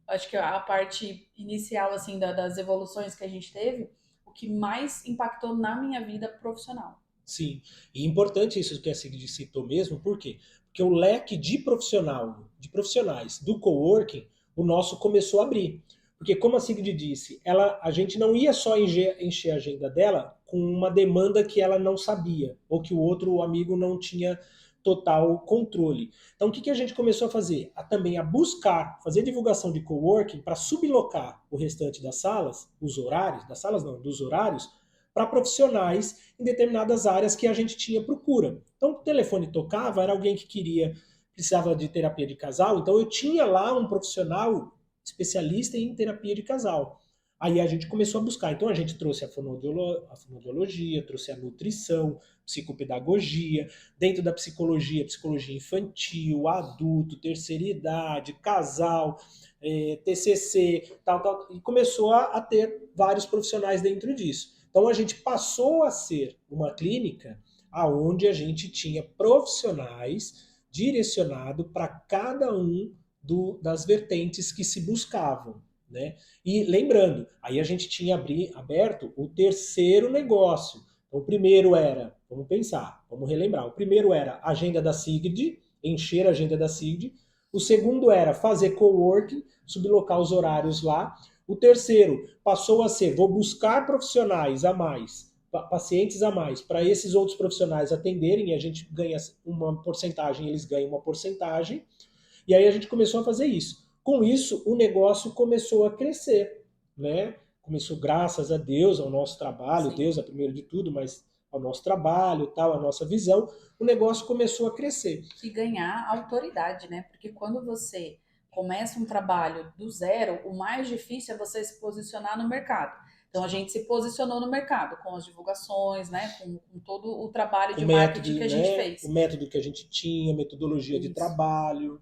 acho que a parte inicial assim das evoluções que a gente teve, o que mais impactou na minha vida profissional. Sim, e importante isso que a Sigrid citou mesmo, por quê? Porque o leque de profissionais do coworking, o nosso começou a abrir. Porque como a Sigrid disse, a gente não ia só encher a agenda dela com uma demanda que ela não sabia, ou que o outro amigo não tinha total controle. Então o que a gente começou a fazer? Também a buscar, fazer divulgação de coworking para sublocar o restante das salas, os horários, das salas não, dos horários, para profissionais em determinadas áreas que a gente tinha procura. Então, o telefone tocava, era alguém que precisava de terapia de casal, então eu tinha lá um profissional especialista em terapia de casal. Aí a gente começou a buscar. Então a gente trouxe a fonoaudiologia, trouxe a nutrição, psicopedagogia, dentro da psicologia, psicologia infantil, adulto, terceira idade, casal, TCC, tal, e começou a ter vários profissionais dentro disso. Então a gente passou a ser uma clínica aonde a gente tinha profissionais direcionado para cada um das vertentes que se buscavam. Né? E lembrando, aí a gente tinha aberto o terceiro negócio. Então, o primeiro era, vamos pensar, vamos relembrar, o primeiro era a agenda da Sigrid, encher a agenda da Sigrid. O segundo era fazer coworking, sublocar os horários lá. O terceiro passou a ser, vou buscar profissionais a mais, pacientes a mais, para esses outros profissionais atenderem, e a gente ganha uma porcentagem, eles ganham uma porcentagem. E aí a gente começou a fazer isso. Com isso, o negócio começou a crescer, né? Começou, graças a Deus, ao nosso trabalho, Sim. Deus é primeiro de tudo, mas ao nosso trabalho, tal, a nossa visão, o negócio começou a crescer. E ganhar autoridade, né? Porque quando você começa um trabalho do zero, o mais difícil é você se posicionar no mercado. Então a gente se posicionou no mercado com as divulgações, né? Com todo o trabalho O de marketing que método, a gente né? O fez. método que a gente tinha, metodologia de Isso. trabalho.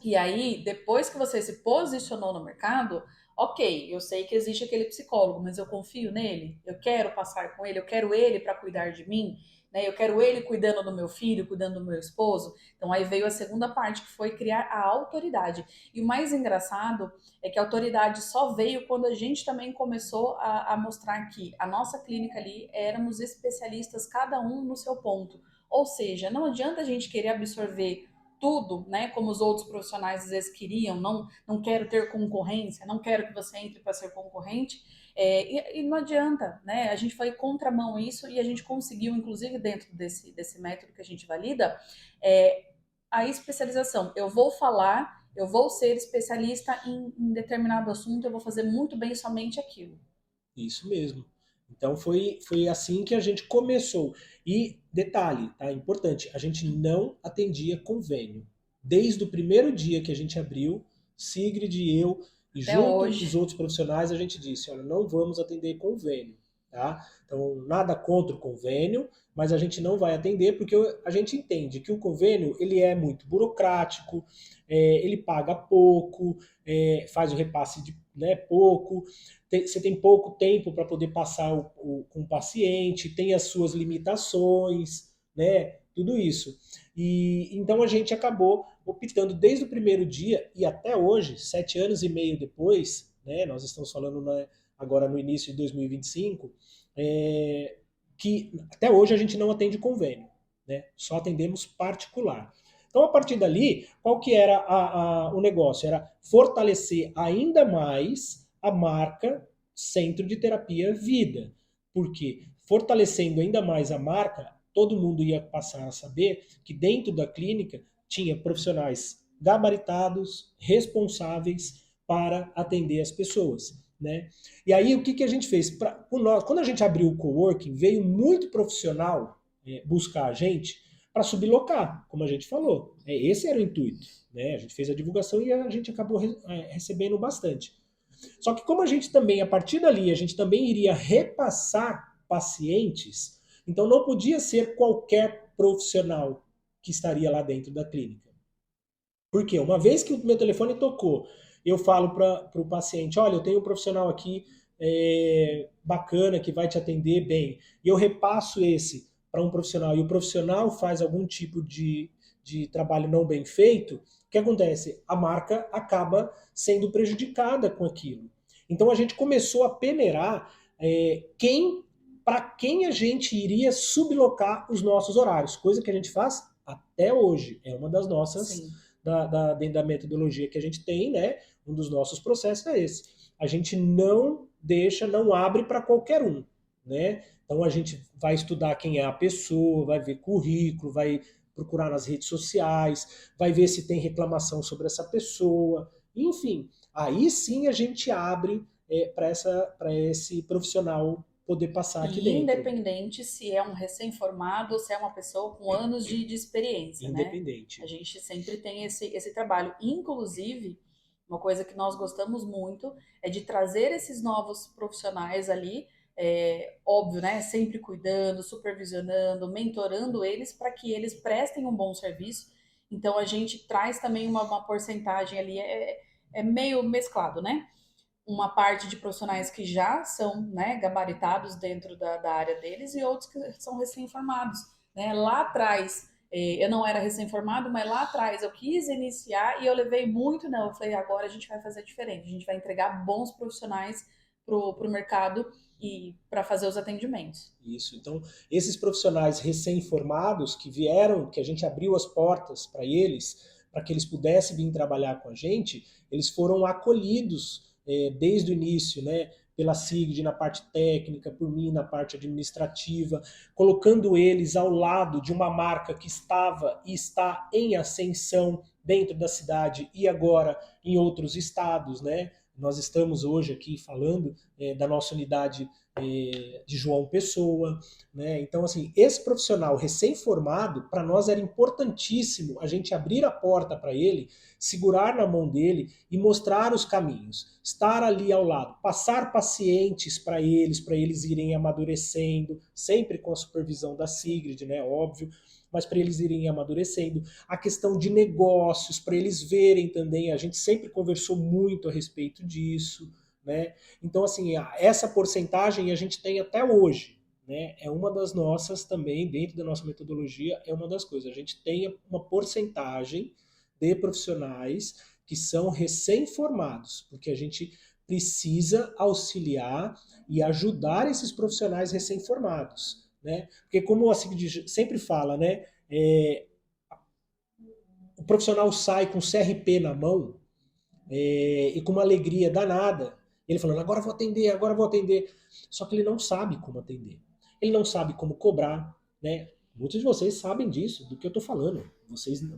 E aí, depois que você se posicionou no mercado, ok, eu sei que existe aquele psicólogo, mas eu confio nele, eu quero passar com ele, eu quero ele para cuidar de mim, né? Eu quero ele cuidando do meu filho, cuidando do meu esposo. Então aí veio a segunda parte, que foi criar a autoridade. E o mais engraçado é que a autoridade só veio quando a gente também começou a mostrar que a nossa clínica ali éramos especialistas, cada um no seu ponto. Ou seja, não adianta a gente querer absorver tudo, né, como os outros profissionais às vezes queriam, não quero ter concorrência, não quero que você entre para ser concorrente, e não adianta, né, a gente foi contramão isso e a gente conseguiu, inclusive dentro desse método que a gente valida, a especialização. Eu vou falar, eu vou ser especialista em determinado assunto, eu vou fazer muito bem somente aquilo. Isso mesmo. Então foi assim que a gente começou. E detalhe, tá? Importante, a gente não atendia convênio. Desde o primeiro dia que a gente abriu, Sigrid e eu, e Até junto os hoje. outros profissionais, a gente disse, olha, não vamos atender convênio, tá? Então, nada contra o convênio, mas a gente não vai atender porque a gente entende que o convênio, ele é muito burocrático, ele paga pouco, faz o repasse de, né, pouco, você tem pouco tempo para poder passar com o paciente, tem as suas limitações, né? Tudo isso. E então a gente acabou optando desde o primeiro dia e até hoje, 7 anos e meio depois, né? Nós estamos falando agora no início de 2025, que até hoje a gente não atende convênio, né? Só atendemos particular. Então, a partir dali, qual que era o negócio? Era fortalecer ainda mais a marca Centro de Terapia Vida. Porque fortalecendo ainda mais a marca, todo mundo ia passar a saber que dentro da clínica tinha profissionais gabaritados, responsáveis para atender as pessoas. Né? E aí, o que a gente fez? Quando a gente abriu o coworking, veio muito profissional buscar a gente para sublocar, como a gente falou. Esse era o intuito. Né? A gente fez a divulgação e a gente acabou recebendo bastante. Só que como a gente também, a partir dali, a gente também iria repassar pacientes, então não podia ser qualquer profissional que estaria lá dentro da clínica. Por quê? Uma vez que o meu telefone tocou, eu falo para o paciente, olha, eu tenho um profissional aqui bacana que vai te atender bem, e eu repasso esse para um profissional, e o profissional faz algum tipo de trabalho não bem feito, o que acontece? A marca acaba sendo prejudicada com aquilo. Então a gente começou a peneirar para quem a gente iria sublocar os nossos horários, coisa que a gente faz até hoje. É uma das nossas Sim. dentro da metodologia que a gente tem, né? Um dos nossos processos é esse. A gente não deixa, não abre para qualquer um, né? Então a gente vai estudar quem é a pessoa, vai ver currículo, vai procurar nas redes sociais, vai ver se tem reclamação sobre essa pessoa, enfim. Aí sim a gente abre para esse profissional poder passar aqui E dentro. independente se é um recém-formado ou se é uma pessoa com anos de experiência, né? Independente. A gente sempre tem esse trabalho. Inclusive, uma coisa que nós gostamos muito é de trazer esses novos profissionais ali, óbvio, né? Sempre cuidando, supervisionando, mentorando eles para que eles prestem um bom serviço. Então, a gente traz também uma porcentagem ali, é meio mesclado, né? Uma parte de profissionais que já são, né, gabaritados dentro da área deles e outros que são recém-formados. Né? Lá atrás, eu não era recém-formado, mas lá atrás eu quis iniciar e eu levei muito, não. Eu falei, agora a gente vai fazer diferente, a gente vai entregar bons profissionais para o mercado e para fazer os atendimentos. Isso. Então, esses profissionais recém-formados que vieram, que a gente abriu as portas para que eles pudessem vir trabalhar com a gente, eles foram acolhidos desde o início, né? Pela SIGD na parte técnica, por mim na parte administrativa, colocando eles ao lado de uma marca que estava e está em ascensão dentro da cidade e agora em outros estados, né? Nós estamos hoje aqui falando da nossa unidade de João Pessoa, né? Então, assim, esse profissional recém-formado, para nós era importantíssimo a gente abrir a porta para ele, segurar na mão dele e mostrar os caminhos, estar ali ao lado, passar pacientes para eles irem amadurecendo, sempre com a supervisão da Sigrid, né? Óbvio, mas para eles irem amadurecendo. A questão de negócios, para eles verem também, a gente sempre conversou muito a respeito disso, né? Então, assim, essa porcentagem a gente tem até hoje, né? É uma das nossas também, dentro da nossa metodologia, é uma das coisas. A gente tem uma porcentagem de profissionais que são recém-formados, porque a gente precisa auxiliar e ajudar esses profissionais recém-formados, né? Porque como a Sigrid sempre fala, né? O profissional sai com CRP na mão e com uma alegria danada, ele falando, agora vou atender, agora vou atender. Só que ele não sabe como atender. Ele não sabe como cobrar, né? Muitos de vocês sabem disso, do que eu estou falando.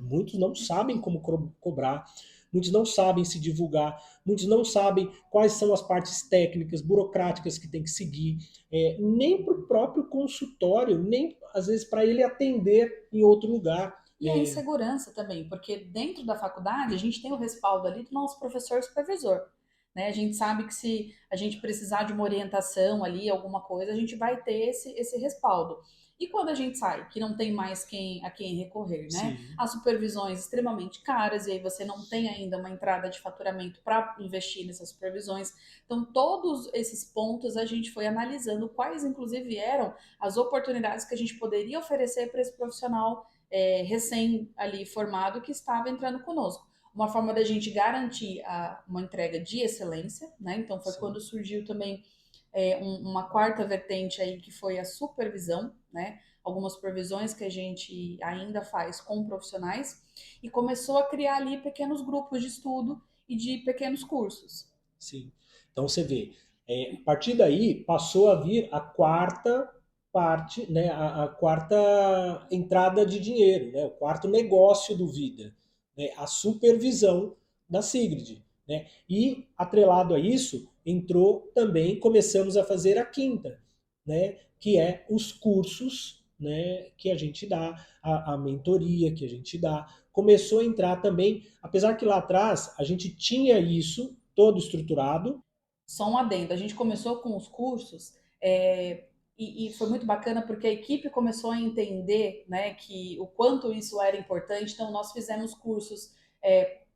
Muitos não sabem como cobrar, muitos não sabem se divulgar, muitos não sabem quais são as partes técnicas, burocráticas que tem que seguir, nem para o próprio consultório, nem às vezes para ele atender em outro lugar. E a insegurança também, porque dentro da faculdade a gente tem o respaldo ali do nosso professor supervisor. Né? A gente sabe que se a gente precisar de uma orientação ali, alguma coisa, a gente vai ter esse respaldo. E quando a gente sai, que não tem mais a quem recorrer, né? Sim. As supervisões extremamente caras, e aí você não tem ainda uma entrada de faturamento para investir nessas supervisões. Então, todos esses pontos a gente foi analisando quais, inclusive, eram as oportunidades que a gente poderia oferecer para esse profissional recém ali formado que estava entrando conosco. Uma forma da gente garantir uma entrega de excelência, né? Então foi quando surgiu também uma quarta vertente aí que foi a supervisão, né? Algumas supervisões que a gente ainda faz com profissionais e começou a criar ali pequenos grupos de estudo e de pequenos cursos. Sim. Então você vê, a partir daí passou a vir a quarta parte, né, a quarta entrada de dinheiro, né, o quarto negócio do Vida, né, a supervisão da Sigrid. Né? E atrelado a isso, entrou também, começamos a fazer a quinta, né, que é os cursos, né, que a gente dá, a mentoria que a gente dá. Começou a entrar também, apesar que lá atrás a gente tinha isso todo estruturado, só um adendo, a gente começou com os cursos, e foi muito bacana porque a equipe começou a entender, né, que o quanto isso era importante. Então, nós fizemos cursos,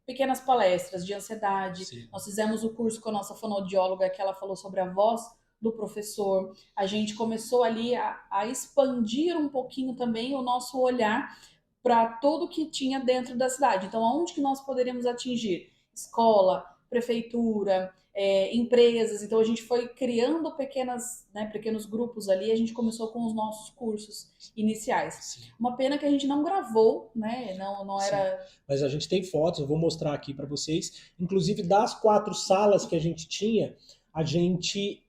pequenas palestras de ansiedade, Sim, nós fizemos o curso com a nossa fonoaudióloga, que ela falou sobre a voz do professor. A gente começou ali a expandir um pouquinho também o nosso olhar para tudo que tinha dentro da cidade. Então, aonde que nós poderíamos atingir? Escola, prefeitura, empresas. Então, a gente foi criando pequenos grupos ali. A gente começou com os nossos cursos iniciais. sim, Uma pena que a gente não gravou, né? Não sim. era. Mas a gente tem fotos, eu vou mostrar aqui para vocês. Inclusive, das 4 salas que a gente tinha,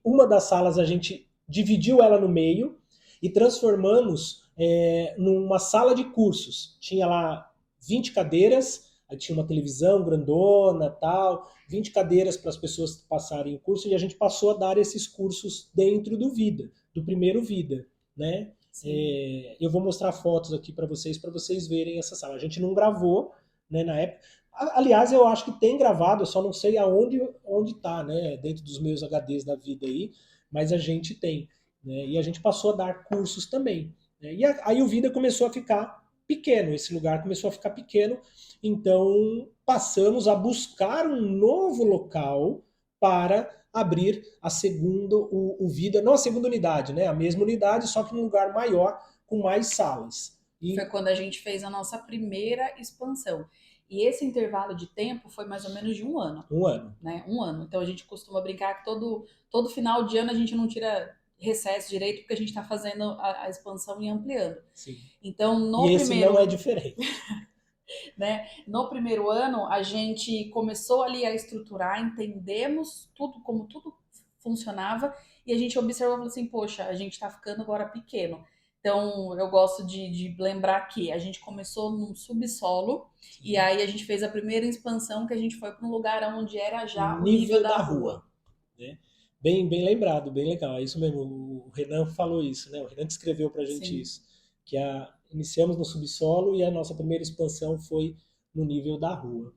uma das salas a gente dividiu ela no meio e transformamos numa sala de cursos. Tinha lá 20 cadeiras, aí tinha uma televisão grandona, tal, 20 cadeiras para as pessoas passarem o curso, e a gente passou a dar esses cursos dentro do Vida, do primeiro Vida, né? Sim. Eu vou mostrar fotos aqui para vocês verem essa sala. A gente não gravou, né, na época. Aliás, eu acho que tem gravado, eu só não sei onde tá, né, dentro dos meus HDs da vida aí, mas a gente tem, né, e a gente passou a dar cursos também, né, e aí o Vida começou a ficar pequeno, esse lugar começou a ficar pequeno, então passamos a buscar um novo local para abrir a segunda, o Vida, não a segunda unidade, né, a mesma unidade, só que num lugar maior, com mais salas. Foi E quando a gente fez a nossa primeira expansão. E esse intervalo de tempo foi mais ou menos de um ano. um ano. Né? Um ano. Então a gente costuma brincar que todo final de ano a gente não tira recesso direito porque a gente está fazendo a expansão e ampliando. Sim. Então E esse não é diferente. no primeiro ano a gente começou ali a estruturar, entendemos tudo como tudo funcionava e a gente observou assim, poxa, a gente está ficando agora pequeno. Então, eu gosto de lembrar que a gente começou num subsolo e Sim. aí a gente fez a primeira expansão que a gente foi para um lugar onde era já o nível Nível da da rua. rua, né? Bem lembrado, bem legal. É isso mesmo. O Renan falou isso, né? O Renan que escreveu pra gente Sim. isso. Iniciamos no subsolo e a nossa primeira expansão foi no nível da rua.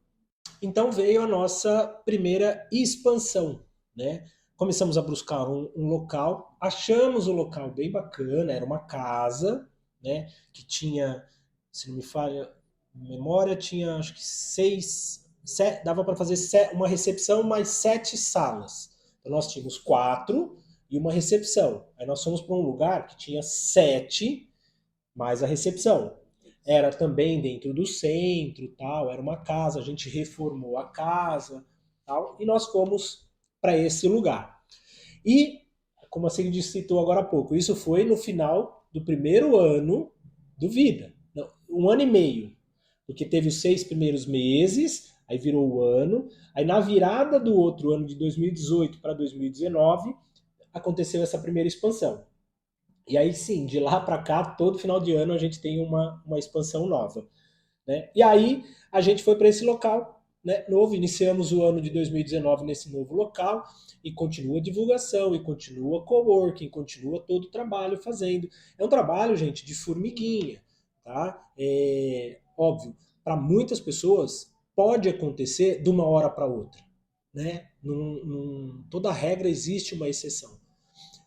Então veio a nossa primeira expansão, né? Começamos a buscar um local, achamos o local bem bacana, era uma casa, né? Que tinha, se não me falha a memória, tinha acho que dava para fazer uma recepção mais 7 salas. Então nós tínhamos 4 e uma recepção. Aí nós fomos para um lugar que tinha 7 mais a recepção. Era também dentro do centro, tal, era uma casa, a gente reformou a casa, tal, e nós fomos para esse lugar. E, como a Sigrid citou agora há pouco, isso foi no final do primeiro ano do Vida. Não, um ano e meio. Porque teve os 6 primeiros meses, aí virou o ano, aí na virada do outro ano, de 2018 para 2019, aconteceu essa primeira expansão. E aí sim, de lá para cá, todo final de ano a gente tem uma expansão nova, né? E aí a gente foi para esse local, né, novo, iniciamos o ano de 2019 nesse novo local e continua a divulgação, e continua coworking, continua todo o trabalho fazendo. É um trabalho, gente, de formiguinha, tá? Óbvio, para muitas pessoas pode acontecer de uma hora para outra, né? Toda regra existe uma exceção.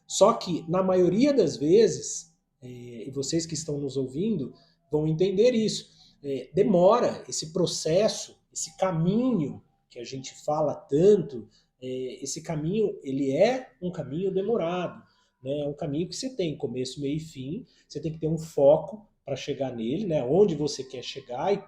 Só que, na maioria das vezes, e vocês que estão nos ouvindo vão entender isso, demora esse processo, esse caminho que a gente fala tanto, esse caminho, ele é um caminho demorado, né? É um caminho que você tem começo, meio e fim, você tem que ter um foco para chegar nele, né? Onde você quer chegar e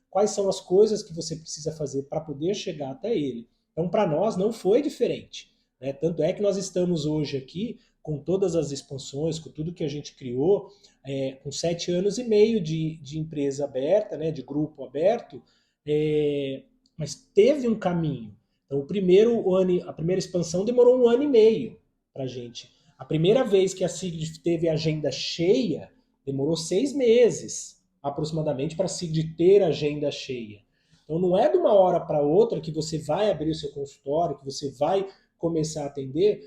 quais são as coisas que você precisa fazer para poder chegar até ele. Então, para nós, não foi diferente. Né? Tanto é que nós estamos hoje aqui com todas as expansões, com tudo que a gente criou, com 7 anos e meio de empresa aberta, né, de grupo aberto, mas teve um caminho. Então, a primeira expansão demorou um ano e meio para a gente. A primeira vez que a Sigrid teve agenda cheia, demorou 6 meses, aproximadamente, para a Sigrid ter agenda cheia. Então, não é de uma hora para outra que você vai abrir o seu consultório, que você vai começar a atender,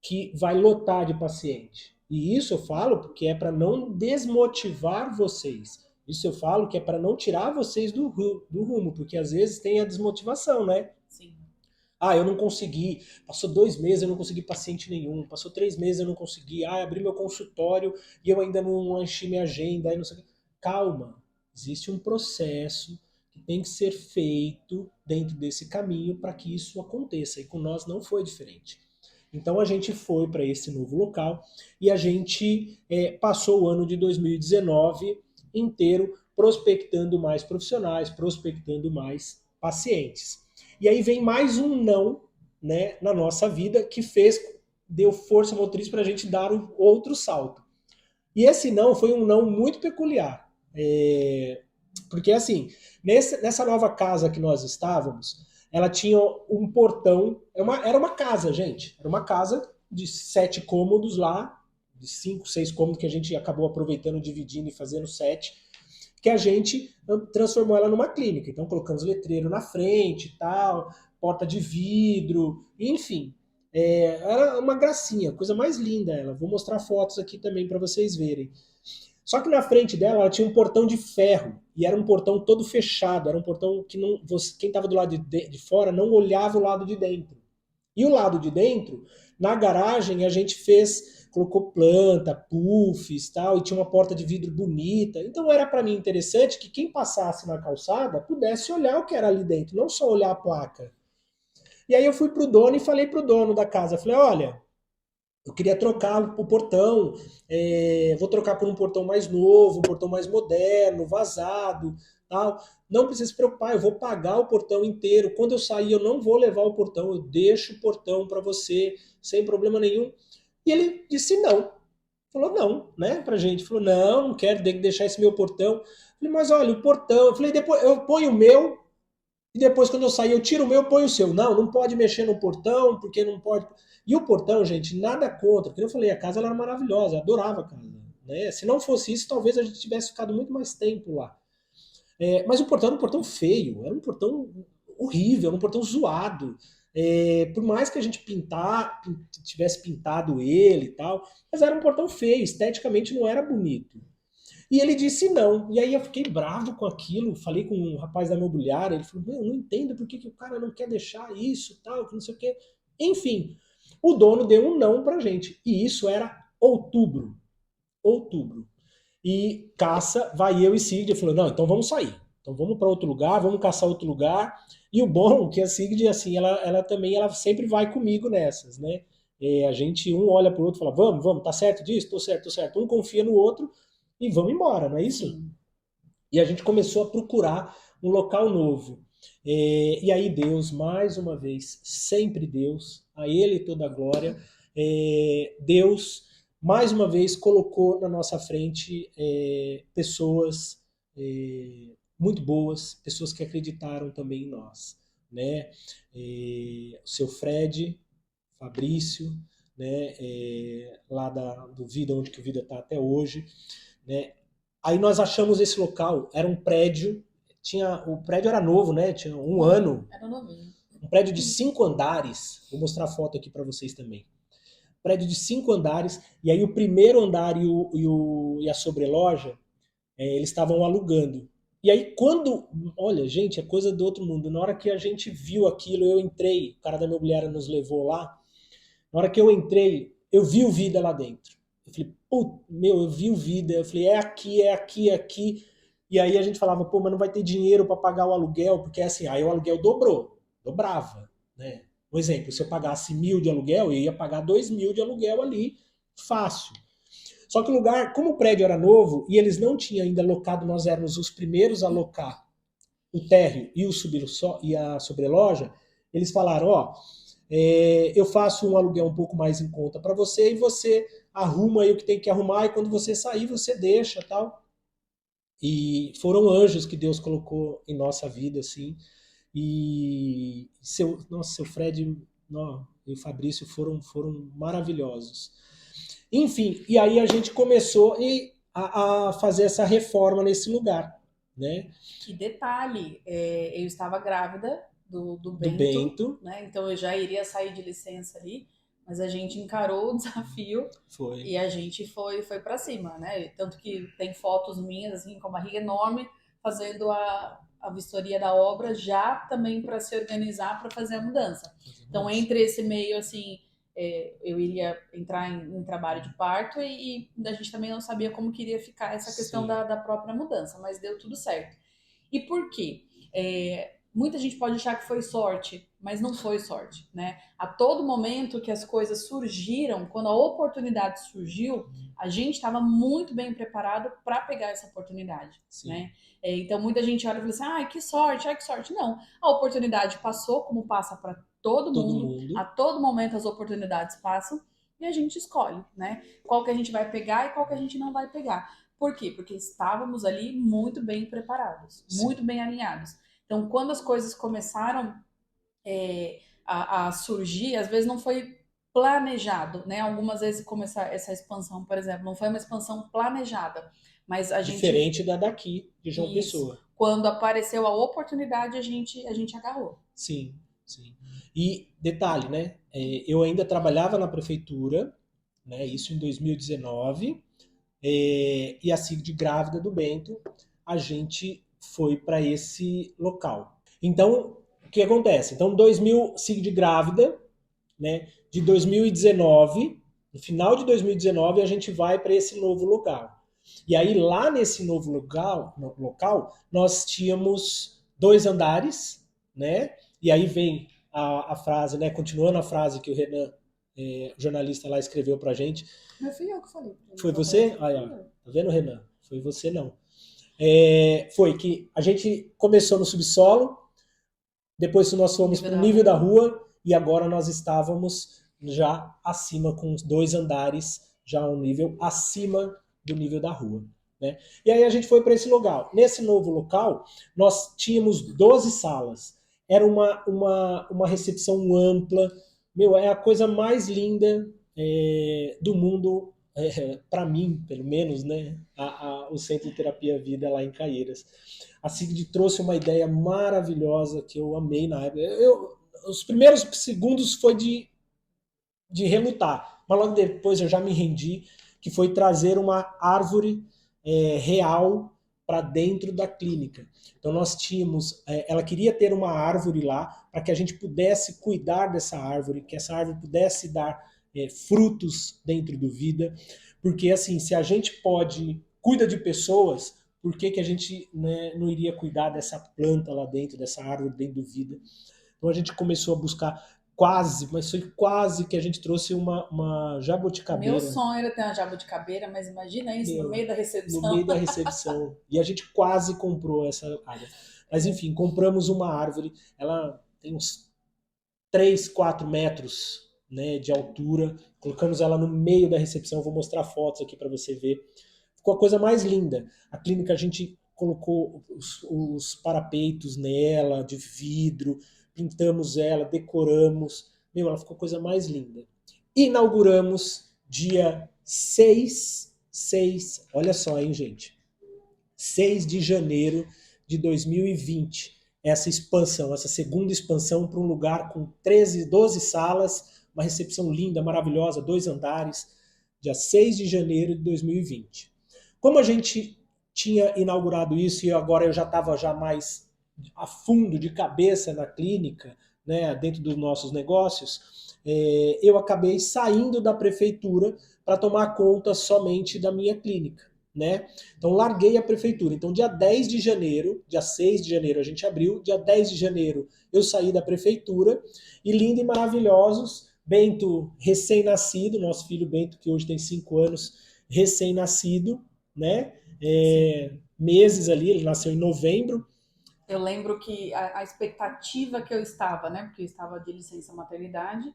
que vai lotar de paciente. E isso eu falo porque é para não desmotivar vocês. Isso eu falo que é para não tirar vocês do rumo, porque às vezes tem a desmotivação, né? Sim. Ah, eu não consegui. Passou 2 meses, eu não consegui paciente nenhum. Passou 3 meses, eu não consegui. Ah, abri meu consultório e eu ainda não enchi minha agenda. Aí não sei o quê. Calma. Existe um processo que tem que ser feito dentro desse caminho para que isso aconteça. E com nós não foi diferente. Então a gente foi para esse novo local e a gente passou o ano de 2019 inteiro prospectando mais profissionais, prospectando mais pacientes. E aí vem mais um não, né, na nossa vida que deu força motriz para a gente dar um outro salto. E esse não foi um não muito peculiar. Porque assim, nessa nova casa que nós estávamos, ela tinha um portão, era uma casa, gente. Era uma casa de 7 cômodos lá, de 5, 6 cômodos que a gente acabou aproveitando, dividindo e fazendo 7, que a gente transformou ela numa clínica. Então colocamos letreiro na frente e tal, porta de vidro, enfim. Era uma gracinha, coisa mais linda ela. Vou mostrar fotos aqui também para vocês verem. Só que na frente dela ela tinha um portão de ferro, e era um portão todo fechado, era um portão que não, quem estava do lado de fora não olhava o lado de dentro. E o lado de dentro, na garagem, a gente colocou planta, puffs, tal, e tinha uma porta de vidro bonita. Então era para mim interessante que quem passasse na calçada pudesse olhar o que era ali dentro, não só olhar a placa. E aí eu fui pro dono e falei pro dono da casa, falei, olha, eu queria trocar o portão, vou trocar por um portão mais novo, um portão mais moderno, vazado, tal. Não precisa se preocupar, eu vou pagar o portão inteiro. Quando eu sair, eu não vou levar o portão, eu deixo o portão para você, sem problema nenhum. E ele disse não. Falou não, né, pra gente. Falou, não quero deixar esse meu portão. Eu falei, mas olha, o portão. Eu falei, depois eu ponho o meu, e depois, quando eu sair, eu tiro o meu, põe o seu. Não, não pode mexer no portão, porque não pode. E o portão, gente, nada contra. Como eu falei, a casa ela era maravilhosa, eu adorava a casa. Né? Se não fosse isso, talvez a gente tivesse ficado muito mais tempo lá. Mas o portão era um portão feio, era um portão horrível, era um portão zoado. Por mais que a gente tivesse pintado ele e tal, mas era um portão feio, esteticamente não era bonito. E ele disse não. E aí eu fiquei bravo com aquilo, falei com o rapaz da imobiliária, ele falou, eu não entendo por que o cara não quer deixar isso, tal, que não sei o quê. Enfim, o dono deu um não pra gente. E isso era outubro. Outubro. E caça, vai eu e Sigrid, falou, não, então vamos sair. Então vamos para outro lugar, vamos caçar outro lugar. E o bom é que a Sigrid, assim, ela também, ela sempre vai comigo nessas, né? A gente, um olha pro outro e fala, vamos, tá certo disso? Tô certo, tô certo. Um confia no outro e vamos embora, não é isso? Sim. E a gente começou a procurar um local novo. E aí Deus, mais uma vez, sempre Deus, a Ele toda a glória, Deus, mais uma vez, colocou na nossa frente pessoas muito boas, pessoas que acreditaram também em nós. Né? O seu Fred, Fabrício, né? Lá do Vida, onde que o Vida está até hoje, né? Aí nós achamos esse local, era um prédio, o prédio era novo, né? Tinha um ano. Era novinho. Um prédio de 5 andares. Vou mostrar a foto aqui para vocês também. Prédio de 5 andares, e aí o primeiro andar e a sobreloja, eles estavam alugando. E aí quando, olha, gente, é coisa do outro mundo. Na hora que a gente viu aquilo, eu entrei, o cara da imobiliária nos levou lá. Na hora que eu entrei, eu vi o Vida lá dentro. Eu falei, eu vi o Vida. Eu falei, é aqui, é aqui, é aqui. E aí a gente falava, pô, mas não vai ter dinheiro para pagar o aluguel, porque assim, aí o aluguel dobrava, né? Um exemplo, se eu pagasse 1.000 de aluguel, eu ia pagar 2.000 de aluguel ali, fácil. Só que o lugar, como o prédio era novo e eles não tinham ainda locado, nós éramos os primeiros a locar o térreo e a sobreloja, eles falaram, ó, eu faço um aluguel um pouco mais em conta para você e você arruma aí o que tem que arrumar e quando você sair você deixa, tal. E foram anjos que Deus colocou em nossa vida, assim. E seu Fred e o Fabrício foram maravilhosos. Enfim, e aí a gente começou a fazer essa reforma nesse lugar, né? E detalhe, eu estava grávida do Do Bento, Bento. né? Então eu já iria sair de licença ali, mas a gente encarou o desafio Foi. e a gente foi para cima, né? Tanto que tem fotos minhas assim com a barriga enorme fazendo a vistoria da obra já também para se organizar para fazer a mudança. Então, entre esse meio, assim, eu iria entrar em trabalho de parto e a gente também não sabia como que iria ficar essa questão da própria mudança, mas deu tudo certo. E por quê? Muita gente pode achar que foi sorte, mas não foi sorte, né? A todo momento que as coisas surgiram, quando a oportunidade surgiu, a gente estava muito bem preparado para pegar essa oportunidade, né? Então muita gente olha e fala assim, ai que sorte, ai que sorte. Não, a oportunidade passou, como passa para todo mundo, a todo momento as oportunidades passam e a gente escolhe, né? Qual que a gente vai pegar e qual que a gente não vai pegar. Por quê? Porque estávamos ali muito bem preparados, muito bem alinhados. Então, quando as coisas começaram a surgir, às vezes não foi planejado, né? Algumas vezes começar essa expansão, por exemplo, não foi uma expansão planejada, mas a gente... Diferente da daqui, de João Pessoa. Quando apareceu a oportunidade, a gente agarrou. Sim, sim. E detalhe, né? Eu ainda trabalhava na prefeitura, né? Isso em 2019, e a Sigrid grávida do Bento, a gente foi para esse local. Então, o que acontece? Então, Sigrid grávida, né? De 2019, no final de 2019, a gente vai para esse novo local. E aí, lá nesse novo local, nós tínhamos 2 andares, né? E aí vem a frase, né? Continuando a frase que o Renan, jornalista lá, escreveu pra gente. Não fui eu que falei. Foi você? Aí, ó. Tá vendo, Renan? Foi você, não. Foi que a gente começou no subsolo, depois nós fomos para o nível da rua e agora nós estávamos já acima com os 2 andares, já um nível acima do nível da rua. Né? E aí a gente foi para esse local. Nesse novo local, nós tínhamos 12 salas. Era uma recepção ampla. Meu, é a coisa mais linda do mundo, para mim, pelo menos, né? O Centro de Terapia Vida lá em Caieiras. A Sigrid trouxe uma ideia maravilhosa que eu amei na época. Os primeiros segundos foi de relutar, mas logo depois eu já me rendi, que foi trazer uma árvore real para dentro da clínica. Então nós tínhamos, ela queria ter uma árvore lá para que a gente pudesse cuidar dessa árvore, que essa árvore pudesse dar frutos dentro do Vida, porque assim, se a gente cuida de pessoas, por que a gente, né, não iria cuidar dessa planta lá dentro, dessa árvore dentro do Vida? Então a gente começou a buscar mas foi quase que a gente trouxe uma jabuticabeira. Meu sonho era ter uma jabuticabeira, mas imagina isso no meio da recepção. No meio da recepção. E a gente quase comprou essa área. Mas enfim, compramos uma árvore, ela tem uns 3, 4 metros, né, de altura. Colocamos ela no meio da recepção, vou mostrar fotos aqui para você ver. Ficou a coisa mais linda. A clínica, a gente colocou os parapeitos nela, de vidro, pintamos ela, decoramos. Meu, ela ficou a coisa mais linda. Inauguramos dia 6, olha só, hein, gente. 6 de janeiro de 2020. Essa expansão, essa segunda expansão para um lugar com 12 salas, uma recepção linda, maravilhosa, 2 andares, dia 6 de janeiro de 2020. Como a gente tinha inaugurado isso e agora eu já estava mais a fundo, de cabeça na clínica, né, dentro dos nossos negócios, eu acabei saindo da prefeitura para tomar conta somente da minha clínica. Né? Então larguei a prefeitura. Então dia 10 de janeiro, dia 6 de janeiro a gente abriu, dia 10 de janeiro eu saí da prefeitura e lindo e maravilhosos, Bento recém-nascido, nosso filho Bento que hoje tem 5 anos, recém-nascido, né? Meses ali, ele nasceu em novembro. Eu lembro que a expectativa que eu estava, né? Porque eu estava de licença maternidade,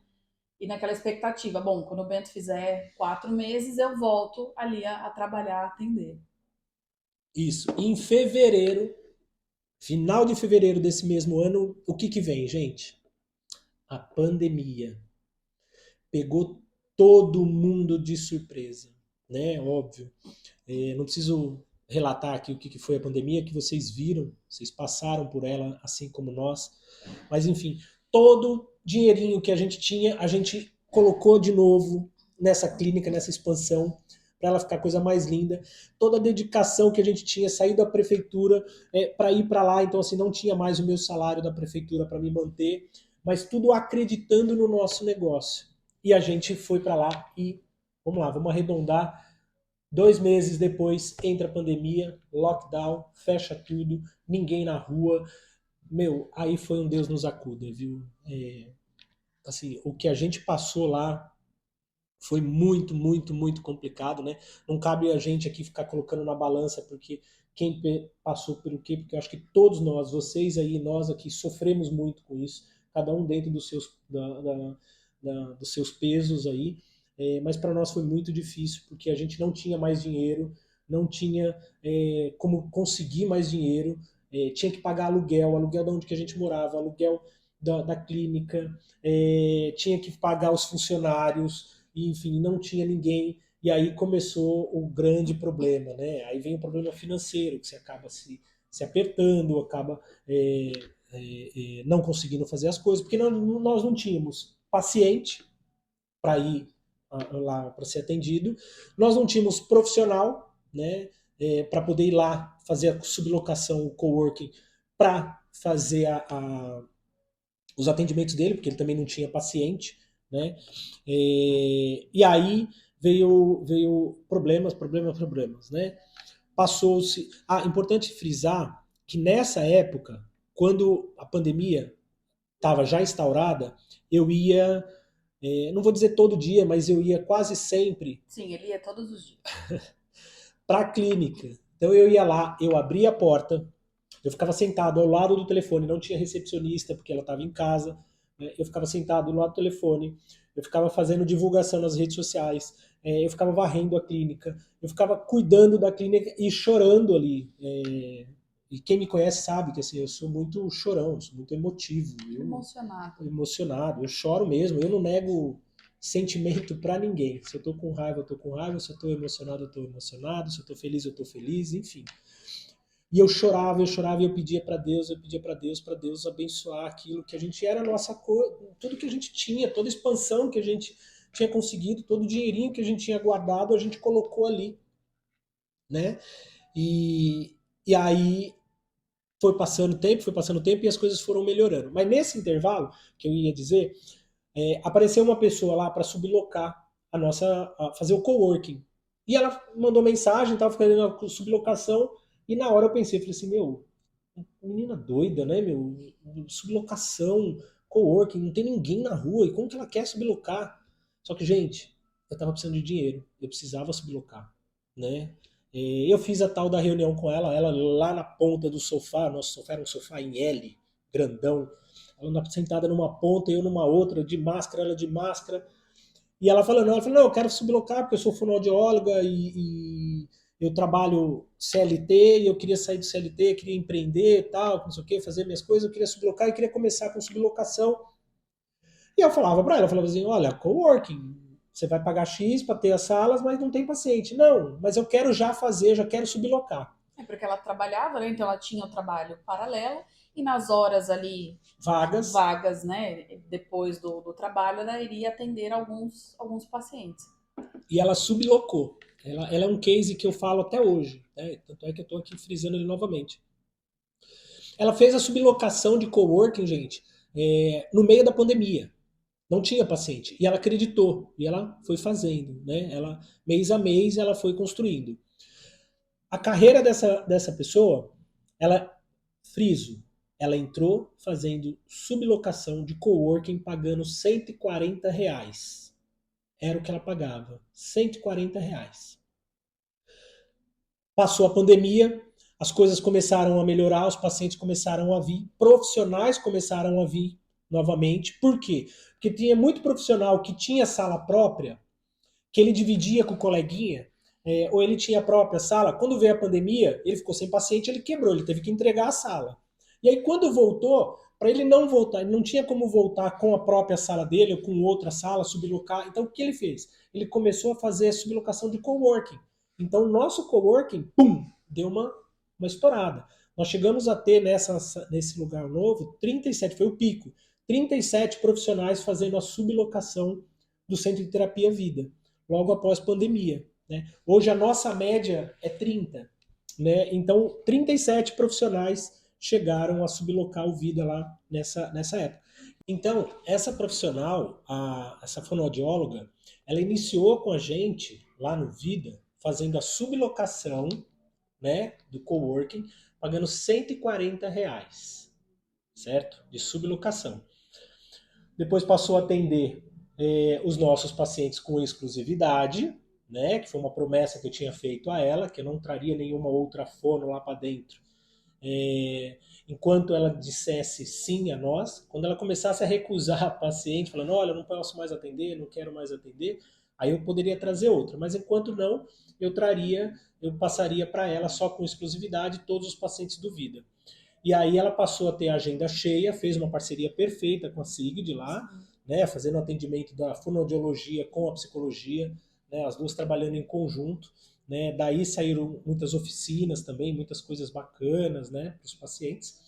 e naquela expectativa, bom, quando o Bento fizer 4 meses, eu volto ali a trabalhar, a atender. Isso. E em fevereiro, final de fevereiro desse mesmo ano, o que vem, gente? A pandemia. Pegou todo mundo de surpresa, né? Óbvio. Não preciso relatar aqui o que foi a pandemia, que vocês viram, vocês passaram por ela, assim como nós. Mas, enfim, todo dinheirinho que a gente tinha, a gente colocou de novo nessa clínica, nessa expansão, para ela ficar a coisa mais linda. Toda a dedicação que a gente tinha, sair da prefeitura para ir para lá, então assim, não tinha mais o meu salário da prefeitura para me manter, mas tudo acreditando no nosso negócio. E a gente foi para lá e, vamos lá, vamos arredondar, 2 meses depois entra a pandemia, lockdown, fecha tudo, ninguém na rua. Meu, aí foi um Deus nos acuda, viu? Assim, o que a gente passou lá foi muito, muito, muito complicado, né? Não cabe a gente aqui ficar colocando na balança, porque quem passou por o quê? Porque eu acho que todos nós, vocês aí, nós aqui, sofremos muito com isso, cada um dentro dos seus, dos seus pesos aí, mas para nós foi muito difícil, porque a gente não tinha mais dinheiro, não tinha como conseguir mais dinheiro, tinha que pagar aluguel, aluguel de onde que a gente morava, aluguel da clínica, tinha que pagar os funcionários, e, enfim, não tinha ninguém. E aí começou o grande problema, né? Aí vem o problema financeiro, que você acaba se apertando, acaba não conseguindo fazer as coisas, porque nós não tínhamos paciente para ir lá para ser atendido, nós não tínhamos profissional, né? Para poder ir lá fazer a sublocação, o coworking, para fazer os atendimentos dele, porque ele também não tinha paciente, né? E aí veio problemas, né? Passou-se. Importante frisar que nessa época, quando a pandemia estava já instaurada, eu ia, não vou dizer todo dia, mas eu ia quase sempre. Sim, ele ia todos os dias. Para a clínica. Então eu ia lá, eu abria a porta, eu ficava sentado ao lado do telefone, não tinha recepcionista porque ela estava em casa, né? Eu ficava sentado do lado do telefone, eu ficava fazendo divulgação nas redes sociais, eu ficava varrendo a clínica, eu ficava cuidando da clínica e chorando ali. E quem me conhece sabe que assim, eu sou muito chorão, eu sou muito emotivo. Emocionado, eu choro mesmo, eu não nego sentimento para ninguém. Se eu tô com raiva, eu tô com raiva, se eu tô emocionado, eu tô emocionado, se eu tô feliz, eu tô feliz, enfim. E eu chorava e eu pedia para Deus, para Deus abençoar aquilo que a gente era a nossa coisa, tudo que a gente tinha, toda a expansão que a gente tinha conseguido, todo o dinheirinho que a gente tinha guardado, a gente colocou ali, né? E aí foi passando o tempo e as coisas foram melhorando. Mas nesse intervalo, que eu ia dizer, apareceu uma pessoa lá para sublocar fazer o coworking. E ela mandou mensagem, estava fazendo a sublocação, e na hora eu pensei, falei assim, meu, menina doida, né, meu? Sublocação, coworking, não tem ninguém na rua, e como que ela quer sublocar? Só que, gente, eu tava precisando de dinheiro, eu precisava sublocar, né? Eu fiz a tal da reunião com ela lá na ponta do sofá, nosso sofá era um sofá em L, grandão, ela sentada numa ponta e eu numa outra, de máscara, ela de máscara, e ela falou, não, eu quero sublocar porque eu sou fonoaudióloga e eu trabalho CLT e eu queria sair do CLT, queria empreender e tal, não sei o que, fazer minhas coisas, eu queria sublocar e queria começar com sublocação. E eu falava para ela, eu falava assim, olha, coworking, você vai pagar X para ter as salas, mas não tem paciente. Não, mas eu quero já fazer, já quero sublocar. Porque ela trabalhava, né? Então ela tinha o trabalho paralelo e nas horas ali vagas, né? Depois do trabalho, ela iria atender alguns pacientes. E ela sublocou. Ela é um case que eu falo até hoje, né? Tanto é que eu estou aqui frisando ele novamente. Ela fez a sublocação de coworking, gente, no meio da pandemia. Não tinha paciente. E ela acreditou. E ela foi fazendo, né? Ela, mês a mês, ela foi construindo. A carreira dessa pessoa, ela, friso, ela entrou fazendo sublocação de coworking pagando R$ 140. Era o que ela pagava. R$ 140. Passou a pandemia, as coisas começaram a melhorar, os pacientes começaram a vir, profissionais começaram a vir novamente. Por quê? Porque tinha muito profissional que tinha sala própria, que ele dividia com o coleguinha, ou ele tinha a própria sala. Quando veio a pandemia, ele ficou sem paciente, ele quebrou, ele teve que entregar a sala. E aí quando voltou, para ele não voltar, ele não tinha como voltar com a própria sala dele ou com outra sala, sublocar. Então o que ele fez? Ele começou a fazer a sublocação de coworking. Então o nosso coworking, pum, deu uma estourada. Nós chegamos a ter nesse lugar novo 37, foi o pico, 37 profissionais fazendo a sublocação do Centro de Terapia Vida, logo após pandemia. né? Hoje a nossa média é 30, né? Então 37 profissionais chegaram a sublocar o Vida lá nessa época. Então, essa profissional, essa fonoaudióloga, ela iniciou com a gente lá no Vida, fazendo a sublocação, né, do coworking, pagando R$ 140, certo? De sublocação. Depois passou a atender os nossos pacientes com exclusividade, né, que foi uma promessa que eu tinha feito a ela, que eu não traria nenhuma outra fono lá para dentro, enquanto ela dissesse sim a nós. Quando ela começasse a recusar a paciente, falando, olha, eu não posso mais atender, não quero mais atender, aí eu poderia trazer outra. Mas enquanto não, eu passaria para ela só com exclusividade todos os pacientes do Vida. E aí ela passou a ter a agenda cheia, fez uma parceria perfeita com a SIGD lá, né, fazendo atendimento da fonoaudiologia com a psicologia, né, as duas trabalhando em conjunto. Né, daí saíram muitas oficinas também, muitas coisas bacanas, né, para os pacientes.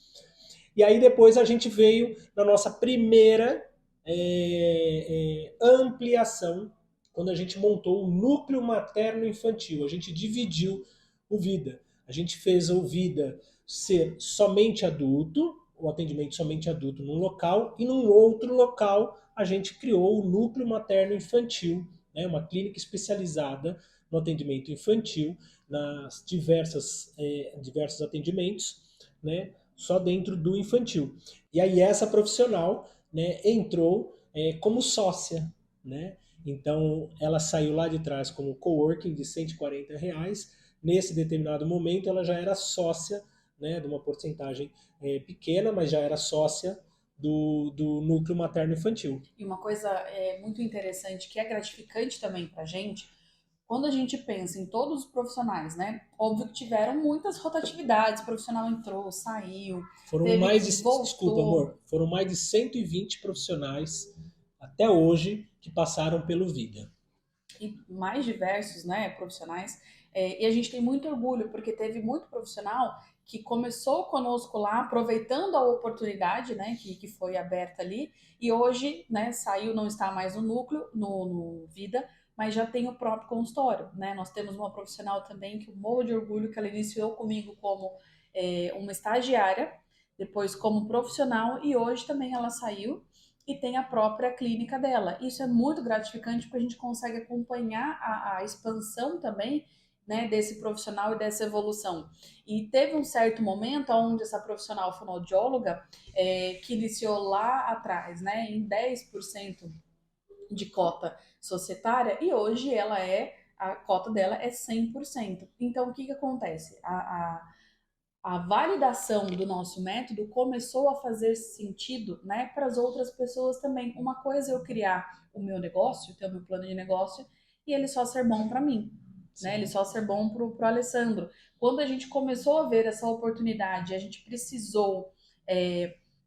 E aí depois a gente veio na nossa primeira ampliação, quando a gente montou o núcleo materno-infantil. A gente dividiu o Vida. A gente fez o Vida ser somente adulto, o atendimento somente adulto num local, e num outro local a gente criou o núcleo materno-infantil, né, uma clínica especializada no atendimento infantil, nas diversos atendimentos, né, só dentro do infantil. E aí essa profissional, né, entrou como sócia, né? Então ela saiu lá de trás como coworking de R$ 140. Nesse determinado momento ela já era sócia, né, de uma porcentagem pequena, mas já era sócia do núcleo materno-infantil. E uma coisa muito interessante, que é gratificante também para a gente, quando a gente pensa em todos os profissionais, né? Óbvio que tiveram muitas rotatividades, o profissional entrou, saiu, Foram teve mais que de, desculpa, voltou, amor, foram mais de 120 profissionais até hoje que passaram pelo Vida. e mais diversos, né, profissionais. E a gente tem muito orgulho, porque teve muito profissional que começou conosco lá, aproveitando a oportunidade, né, que foi aberta ali, e hoje, né, saiu, não está mais no núcleo, no Vida, mas já tem o próprio consultório, né? Nós temos uma profissional também que eu morro de orgulho, que ela iniciou comigo como uma estagiária, depois como profissional, e hoje também ela saiu e tem a própria clínica dela. Isso é muito gratificante porque a gente consegue acompanhar a expansão também, né, desse profissional e dessa evolução. E teve um certo momento onde essa profissional fonoaudióloga, que iniciou lá atrás, né, em 10% de cota societária, e hoje a cota dela é 100%. Então, o que acontece? A validação do nosso método começou a fazer sentido, né, para as outras pessoas também. Uma coisa é eu criar o meu negócio, ter o meu plano de negócio, e ele só ser bom para mim, né? Ele só ser bom pro Alessandro. Quando a gente começou a ver essa oportunidade, a gente precisou,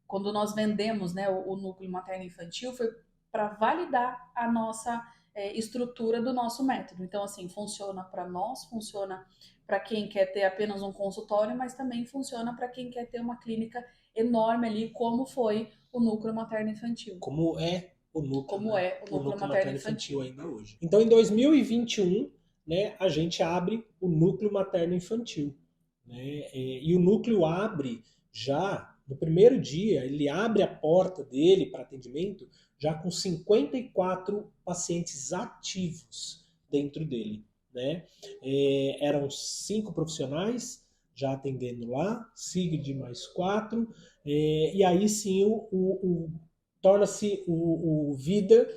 quando nós vendemos, né, o núcleo materno infantil, foi para validar a nossa estrutura do nosso método. Então, assim, funciona para nós, funciona para quem quer ter apenas um consultório, mas também funciona para quem quer ter uma clínica enorme ali, como foi o núcleo materno-infantil. Como é o núcleo, Como né? é o O núcleo núcleo materno-infantil materno-infantil. ainda hoje. Então, em 2021, né, a gente abre o núcleo materno-infantil. Né? E o núcleo abre já, no primeiro dia, ele abre a porta dele para atendimento já com 54 pacientes ativos dentro dele. Né? Eram 5 profissionais já atendendo lá, SIGD mais 4, e aí sim torna-se o Vida,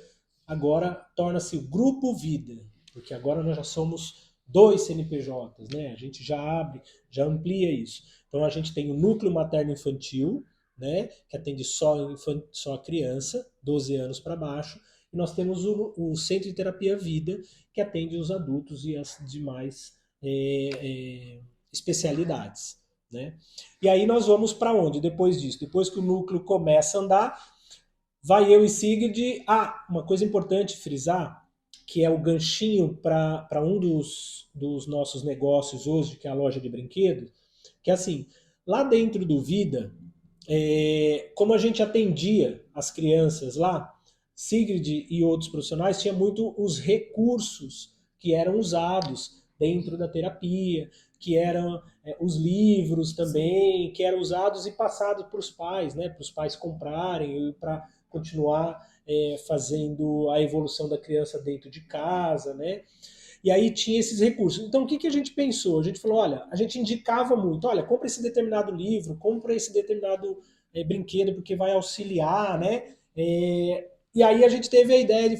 agora torna-se o Grupo Vida, porque agora nós já somos 2 CNPJs, né? A gente já abre, já amplia isso. Então a gente tem o núcleo materno-infantil, né? Que atende só a criança, 12 anos para baixo, e nós temos o Centro de Terapia Vida, que atende os adultos e as demais especialidades. Né? E aí nós vamos para onde depois disso? Depois que o núcleo começa a andar, vai eu e Sigrid. Uma coisa importante frisar, que é o ganchinho para um dos nossos negócios hoje, que é a loja de brinquedos, que é assim, lá dentro do Vida, como a gente atendia as crianças lá, Sigrid e outros profissionais tinha muito os recursos que eram usados dentro da terapia, que eram os livros também, que eram usados e passados para os pais, né? Para os pais comprarem e para continuar fazendo a evolução da criança dentro de casa, né? E aí tinha esses recursos. Então o que a gente pensou? A gente falou, olha, a gente indicava muito, olha, compra esse determinado livro, compra esse determinado brinquedo porque vai auxiliar, né? E aí a gente teve a ideia de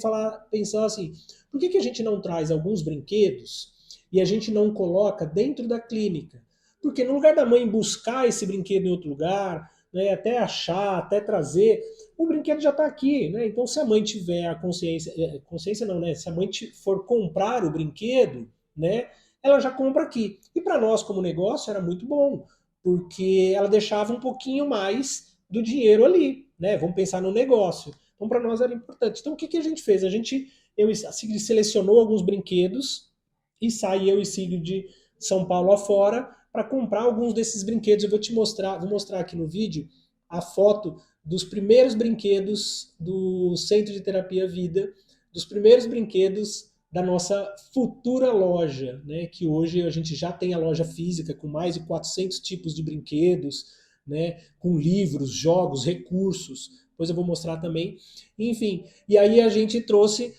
pensar assim, por que a gente não traz alguns brinquedos e a gente não coloca dentro da clínica? Porque no lugar da mãe buscar esse brinquedo em outro lugar, né, até achar, até trazer, o brinquedo já está aqui, né? Então, se a mãe tiver a consciência não, né? Se a mãe for comprar o brinquedo, né? Ela já compra aqui. E para nós, como negócio, era muito bom, porque ela deixava um pouquinho mais do dinheiro ali, né? Vamos pensar no negócio. Então, para nós era importante. Então, o que a gente fez? A Sigrid selecionou alguns brinquedos e sai eu e Sigrid de São Paulo afora para comprar alguns desses brinquedos. Eu vou mostrar aqui no vídeo a foto dos primeiros brinquedos do Centro de Terapia Vida, dos primeiros brinquedos da nossa futura loja, né? Que hoje a gente já tem a loja física com mais de 400 tipos de brinquedos, né? Com livros, jogos, recursos. Depois eu vou mostrar também. Enfim, e aí a gente trouxe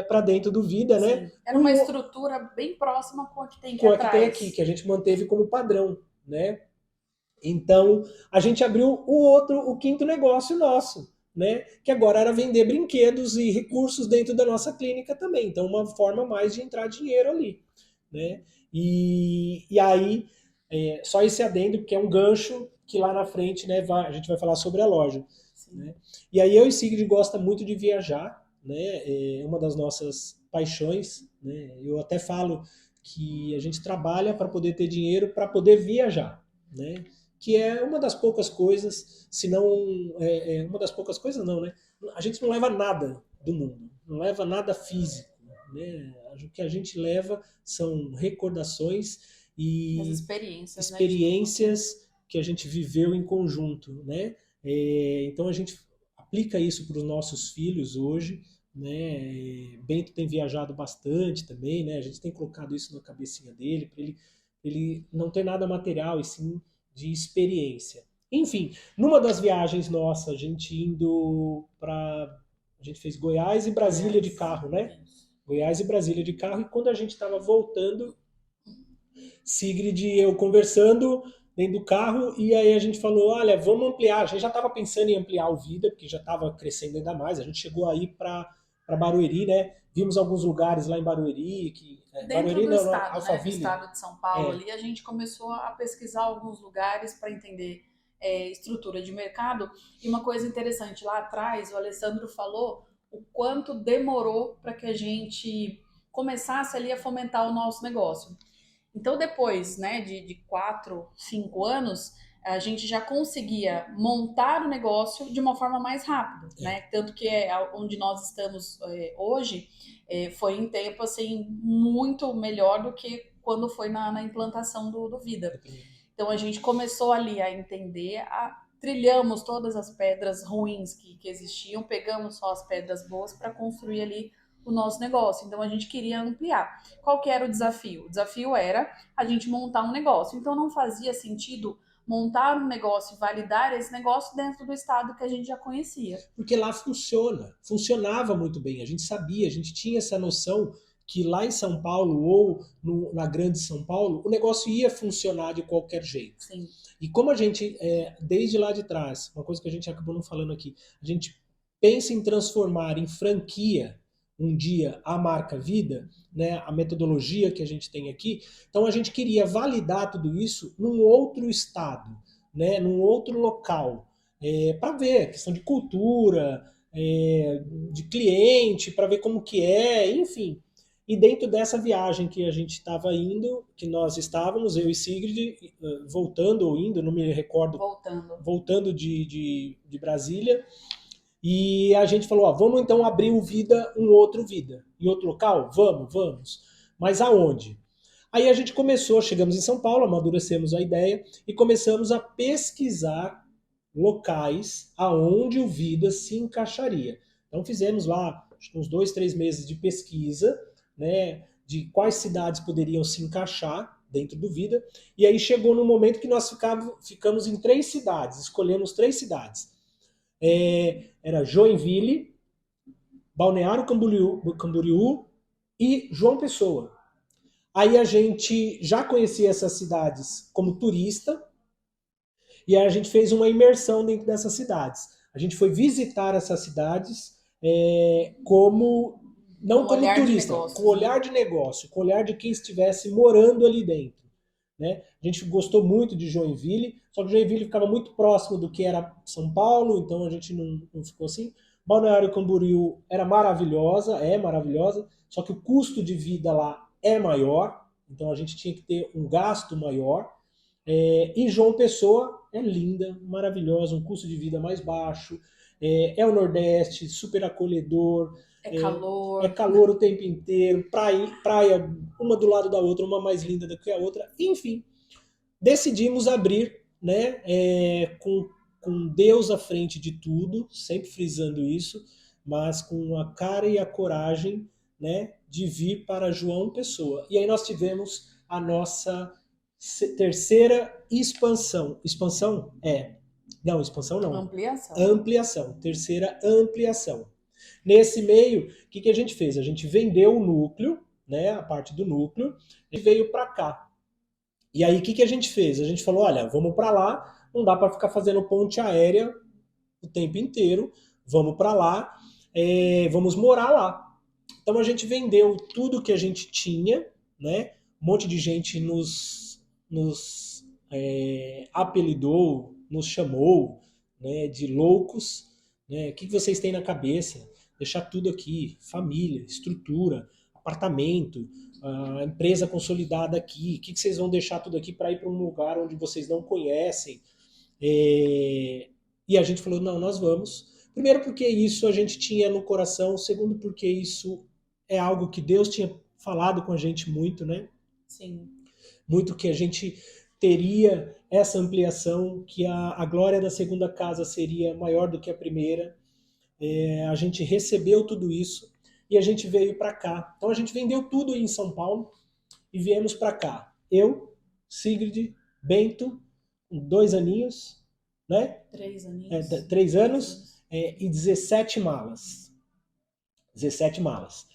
para dentro do Vida, né? Sim. Era uma estrutura bem próxima com a que tem aqui com a atrás. que tem aqui, que a gente manteve como padrão, né? Então, a gente abriu o quinto negócio nosso, né? Que agora era vender brinquedos e recursos dentro da nossa clínica também. Então, uma forma mais de entrar dinheiro ali, né? E aí, só esse adendo, que é um gancho que lá na frente, né, a gente vai falar sobre a loja. Né? E aí eu e Sigrid gosta muito de viajar, né? É uma das nossas paixões, né? Eu até falo que a gente trabalha para poder ter dinheiro para poder viajar, né? Que é uma das poucas coisas, se não uma das poucas coisas não, né? A gente não leva nada do mundo, não leva nada físico, né? O que a gente leva são recordações e as experiências, experiências, né, que a gente viveu em conjunto, né? Então a gente aplica isso para os nossos filhos hoje, né? Bento tem viajado bastante também, né? A gente tem colocado isso na cabecinha dele para ele não ter nada material e sim de experiência. Enfim, numa das viagens nossas, a gente fez Goiás e Brasília de carro, né? Goiás e Brasília de carro, e quando a gente estava voltando, Sigrid e eu conversando dentro do carro, e aí a gente falou, olha, vamos ampliar. A gente já estava pensando em ampliar o Vida, porque já estava crescendo ainda mais. A gente chegou aí para Barueri, né? Vimos alguns lugares lá em Barueri, dentro Barueri, do não, estado, né? Do Alphaville. estado de São Paulo ali, a gente começou a pesquisar alguns lugares para entender estrutura de mercado. E uma coisa interessante, lá atrás, o Alessandro falou o quanto demorou para que a gente começasse ali a fomentar o nosso negócio. Então, depois, né, de 4, 5 anos, a gente já conseguia montar o negócio de uma forma mais rápida, né? Tanto que onde nós estamos hoje foi em tempo, assim, muito melhor do que quando foi na implantação do Vida. Então, a gente começou ali a entender, trilhamos todas as pedras ruins que existiam, pegamos só as pedras boas para construir ali o nosso negócio. Então a gente queria ampliar. Qual que era o desafio? O desafio era a gente montar um negócio. Então não fazia sentido montar um negócio e validar esse negócio dentro do estado que a gente já conhecia. Porque lá funcionava muito bem. A gente sabia, a gente tinha essa noção que lá em São Paulo ou na grande São Paulo, o negócio ia funcionar de qualquer jeito. Sim. E como a gente, desde lá de trás, uma coisa que a gente acabou não falando aqui, a gente pensa em transformar em franquia um dia a marca Vida, né, a metodologia que a gente tem aqui, então a gente queria validar tudo isso num outro estado, né, num outro local, para ver questão de cultura, de cliente, para ver como que enfim. E dentro dessa viagem que a gente estava indo, que nós estávamos, eu e Sigrid, voltando ou indo, não me recordo, voltando de Brasília, e a gente falou, vamos então abrir um outro Vida. Em outro local? Vamos. Mas aonde? Aí a gente chegamos em São Paulo, amadurecemos a ideia e começamos a pesquisar locais aonde o Vida se encaixaria. Então fizemos lá uns 2, 3 meses de pesquisa, né? de quais cidades poderiam se encaixar dentro do Vida. E aí chegou no momento que nós ficamos em 3 cidades, escolhemos 3 cidades. Era Joinville, Balneário Camboriú e João Pessoa. Aí a gente já conhecia essas cidades como turista, e aí a gente fez uma imersão dentro dessas cidades. A gente foi visitar essas cidades como não como turista, com olhar de negócio, com olhar de quem estivesse morando ali dentro. Né? A gente gostou muito de Joinville, só que Joinville ficava muito próximo do que era São Paulo, então a gente não ficou assim. Balneário Camboriú era maravilhosa, é maravilhosa, só que o custo de vida lá é maior, então a gente tinha que ter um gasto maior. E João Pessoa é linda, maravilhosa, um custo de vida mais baixo, é o Nordeste, super acolhedor, calor. É calor o tempo inteiro, praia uma do lado da outra, uma mais linda do que a outra. Enfim, decidimos abrir, né, com Deus à frente de tudo, sempre frisando isso, mas com a cara e a coragem, né, de vir para João Pessoa. E aí nós tivemos a nossa terceira expansão. Expansão? Não, expansão não. Ampliação. Ampliação. Terceira ampliação. Nesse meio, o que a gente fez? A gente vendeu o núcleo, né, a parte do núcleo, e veio para cá. E aí, o que a gente fez? A gente falou, olha, vamos para lá, não dá para ficar fazendo ponte aérea o tempo inteiro, vamos para lá, vamos morar lá. Então, a gente vendeu tudo que a gente tinha, né? Um monte de gente nos apelidou, nos chamou, né, de loucos. Né? O que vocês têm na cabeça? Deixar tudo aqui, família, estrutura, apartamento, a empresa consolidada aqui, o que vocês vão deixar tudo aqui para ir para um lugar onde vocês não conhecem? E a gente falou, não, nós vamos. Primeiro porque isso a gente tinha no coração, segundo porque isso é algo que Deus tinha falado com a gente muito, né? Sim. Muito que a gente teria essa ampliação, que a glória da segunda casa seria maior do que a primeira. A gente recebeu tudo isso e a gente veio para cá. Então a gente vendeu tudo em São Paulo e viemos para cá. Eu, Sigrid, Bento, 2 aninhos, né? 3 aninhos. 3 anos e 17 malas. 17 malas.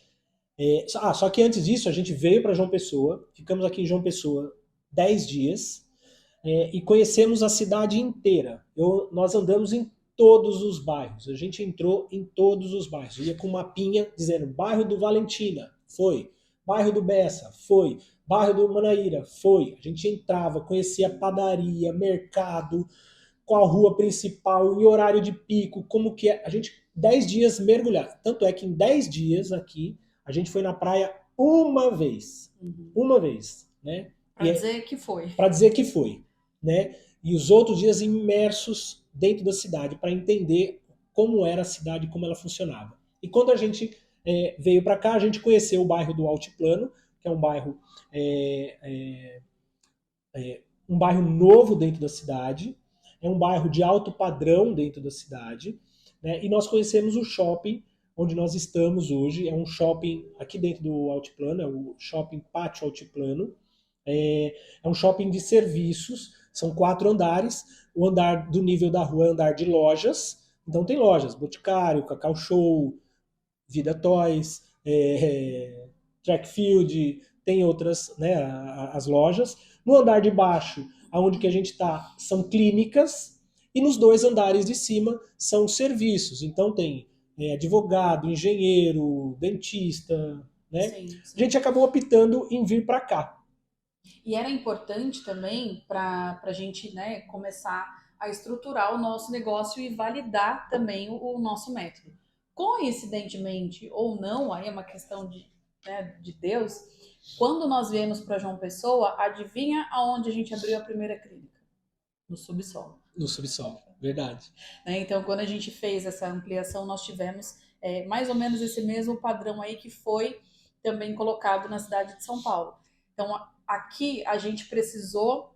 Só que antes disso a gente veio para João Pessoa, ficamos aqui em João Pessoa 10 dias e conhecemos a cidade inteira. Nós andamos em todos os bairros. A gente entrou em todos os bairros. Ia com uma mapinha dizendo bairro do Valentina, foi. Bairro do Bessa, foi. Bairro do Manaíra, foi. A gente entrava, conhecia padaria, mercado, qual rua principal, em horário de pico, como que é. A gente, 10 dias mergulhar. Tanto é que em 10 dias aqui, a gente foi na praia uma vez. Uma vez, né? Para dizer que foi. Para dizer que foi, né? E os outros dias imersos dentro da cidade para entender como era a cidade, como ela funcionava. E quando a gente veio para cá, a gente conheceu o bairro do Altiplano, que é um bairro um bairro novo dentro da cidade, é um bairro de alto padrão dentro da cidade, né? E nós conhecemos o shopping onde nós estamos hoje, é um shopping aqui dentro do Altiplano, é o Shopping Pátio Altiplano, é um shopping de serviços, são 4 andares, o andar do nível da rua é andar de lojas, então tem lojas, Boticário, Cacau Show, Vida Toys, Trackfield, tem outras, né, as lojas. No andar de baixo, aonde que a gente está, são clínicas, e nos 2 andares de cima são serviços. Então tem advogado, engenheiro, dentista, né? Sim, sim. A gente acabou optando em vir para cá. E era importante também para a gente, né, começar a estruturar o nosso negócio e validar também o nosso método. Coincidentemente ou não, aí é uma questão de Deus, quando nós viemos para João Pessoa, adivinha aonde a gente abriu a primeira clínica? No subsolo. No subsolo, verdade. Então, quando a gente fez essa ampliação, nós tivemos mais ou menos esse mesmo padrão aí que foi também colocado na cidade de São Paulo. Então, aqui a gente precisou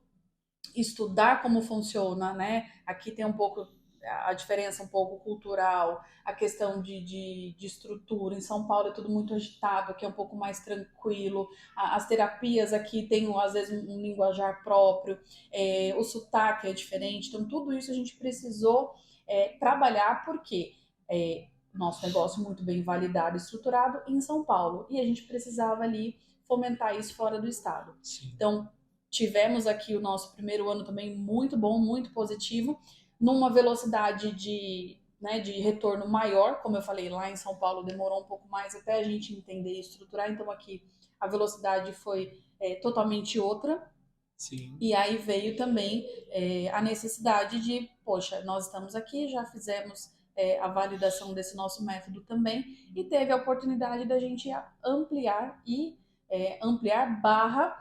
estudar como funciona, né? Aqui tem um pouco a diferença um pouco cultural, a questão de estrutura. Em São Paulo é tudo muito agitado, aqui é um pouco mais tranquilo. As terapias aqui têm, às vezes, um linguajar próprio, o sotaque é diferente. Então, tudo isso a gente precisou trabalhar, porque nosso negócio muito bem validado e estruturado em São Paulo. E a gente precisava ali fomentar isso fora do estado. Sim. Então, tivemos aqui o nosso primeiro ano também muito bom, muito positivo, numa velocidade de retorno maior. Como eu falei, lá em São Paulo demorou um pouco mais até a gente entender e estruturar, então aqui a velocidade foi totalmente outra. Sim. E aí veio também a necessidade de, poxa, nós estamos aqui, já fizemos a validação desse nosso método também, e teve a oportunidade da gente ampliar e ampliar barra,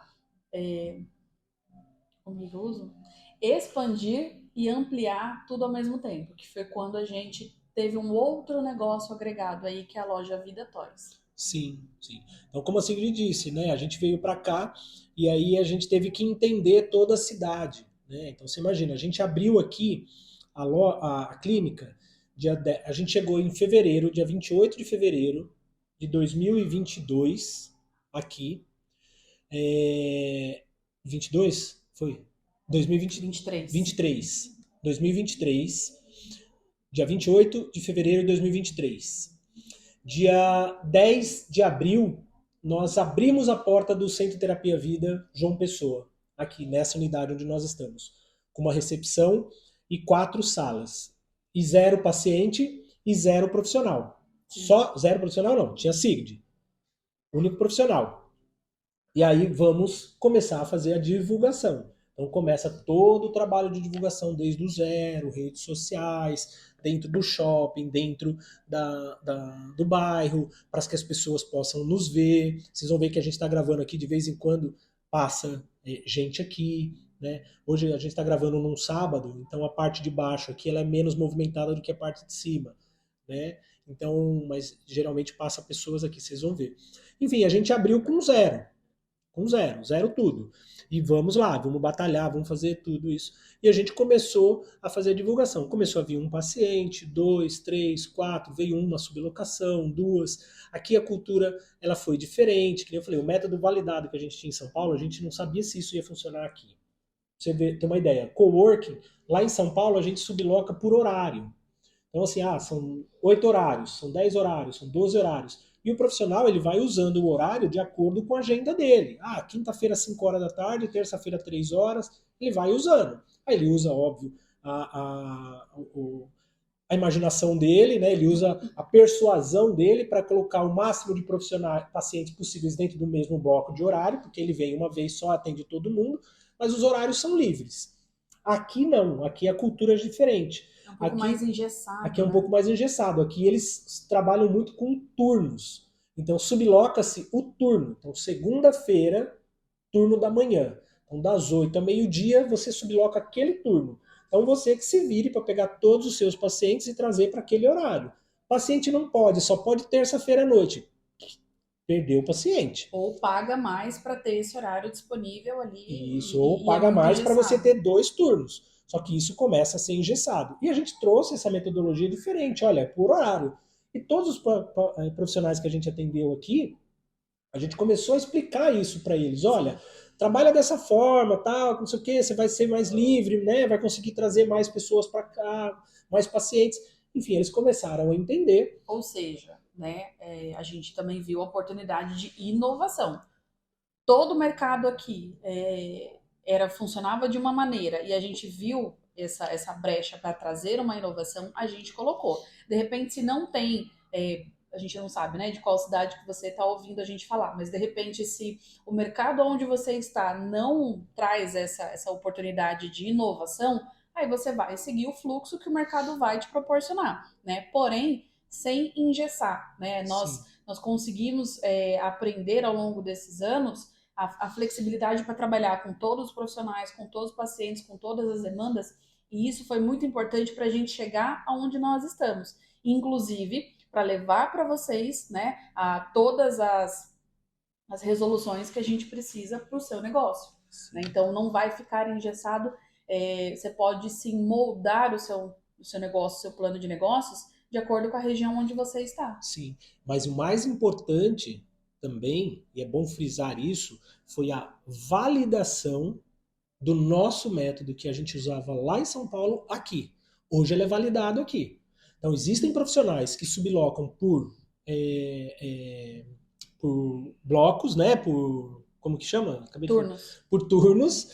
como eu uso, expandir e ampliar tudo ao mesmo tempo, que foi quando a gente teve um outro negócio agregado aí, que é a loja Vida Toys. Sim, sim. Então, como a Sigrid disse, né, a gente veio para cá e aí a gente teve que entender toda a cidade, né? Então, você imagina, a gente abriu aqui a clínica, a gente chegou em fevereiro, dia 28 de fevereiro de 2022, aqui. 22? Foi? 2020, 23. 2023, dia 28 de fevereiro de 2023. Dia 10 de abril, nós abrimos a porta do Centro Terapia Vida João Pessoa, aqui nessa unidade onde nós estamos, com uma recepção e 4 salas. E 0 paciente e 0 profissional. Só 0 profissional não, tinha Sigrid. Único profissional. E aí vamos começar a fazer a divulgação. Então começa todo o trabalho de divulgação desde o zero, redes sociais, dentro do shopping, dentro do bairro, para que as pessoas possam nos ver. Vocês vão ver que a gente está gravando aqui, de vez em quando passa gente aqui. Né? Hoje a gente está gravando num sábado, então a parte de baixo aqui ela é menos movimentada do que a parte de cima. Né? Então, mas geralmente passa pessoas aqui, vocês vão ver. Enfim, a gente abriu com zero. Com zero, zero tudo. E vamos lá, vamos batalhar, vamos fazer tudo isso. E a gente começou a fazer a divulgação. Começou a vir um paciente, 2, 3, 4, veio uma sublocação, 2. Aqui a cultura ela foi diferente. Que eu falei, o método validado que a gente tinha em São Paulo, a gente não sabia se isso ia funcionar aqui. Você ter uma ideia. Coworking, lá em São Paulo, a gente subloca por horário. Então, assim, são 8 horários, são 10 horários, são 12 horários. E o profissional ele vai usando o horário de acordo com a agenda dele. Quinta-feira, 5 horas da tarde, terça-feira, 3 horas, ele vai usando. Aí ele usa, óbvio, a imaginação dele, né? Ele usa a persuasão dele para colocar o máximo de profissionais, pacientes possíveis dentro do mesmo bloco de horário, porque ele vem uma vez só, atende todo mundo, mas os horários são livres. Aqui não, aqui a cultura é diferente. É um pouco mais engessado. Aqui é um pouco mais engessado. Aqui eles trabalham muito com turnos. Então subloca-se o turno. Então segunda-feira, turno da manhã. Então das 8 ao meio-dia você subloca aquele turno. Então você que se vire para pegar todos os seus pacientes e trazer para aquele horário. O paciente não pode, só pode terça-feira à noite. Perdeu o paciente. Ou paga mais para ter esse horário disponível ali. Isso, ou paga mais para você ter 2 turnos. Só que isso começa a ser engessado. E a gente trouxe essa metodologia diferente, olha, por horário. E todos os profissionais que a gente atendeu aqui, a gente começou a explicar isso para eles. Olha, trabalha dessa forma, tal, não sei o quê, você vai ser mais livre, né? Vai conseguir trazer mais pessoas para cá, mais pacientes. Enfim, eles começaram a entender. Ou seja, né, a gente também viu a oportunidade de inovação. Todo o mercado aqui funcionava de uma maneira e a gente viu essa brecha para trazer uma inovação, a gente colocou. De repente, se não tem, a gente não sabe, né, de qual cidade que você está ouvindo a gente falar, mas de repente, se o mercado onde você está não traz essa oportunidade de inovação, aí você vai seguir o fluxo que o mercado vai te proporcionar, né? Porém, sem engessar, né? Nós conseguimos aprender ao longo desses anos a flexibilidade para trabalhar com todos os profissionais, com todos os pacientes, com todas as demandas, e isso foi muito importante para a gente chegar aonde nós estamos, inclusive para levar para vocês, né, todas as resoluções que a gente precisa para o seu negócio. Né? Então não vai ficar engessado, você pode sim moldar o o seu negócio, seu plano de negócios, de acordo com a região onde você está. Sim, mas o mais importante também, e é bom frisar isso, foi a validação do nosso método que a gente usava lá em São Paulo aqui. Hoje ele é validado aqui. Então existem profissionais que sublocam é, é, por blocos, né? Por como que chama? Acabei de falar. Turnos. Por turnos,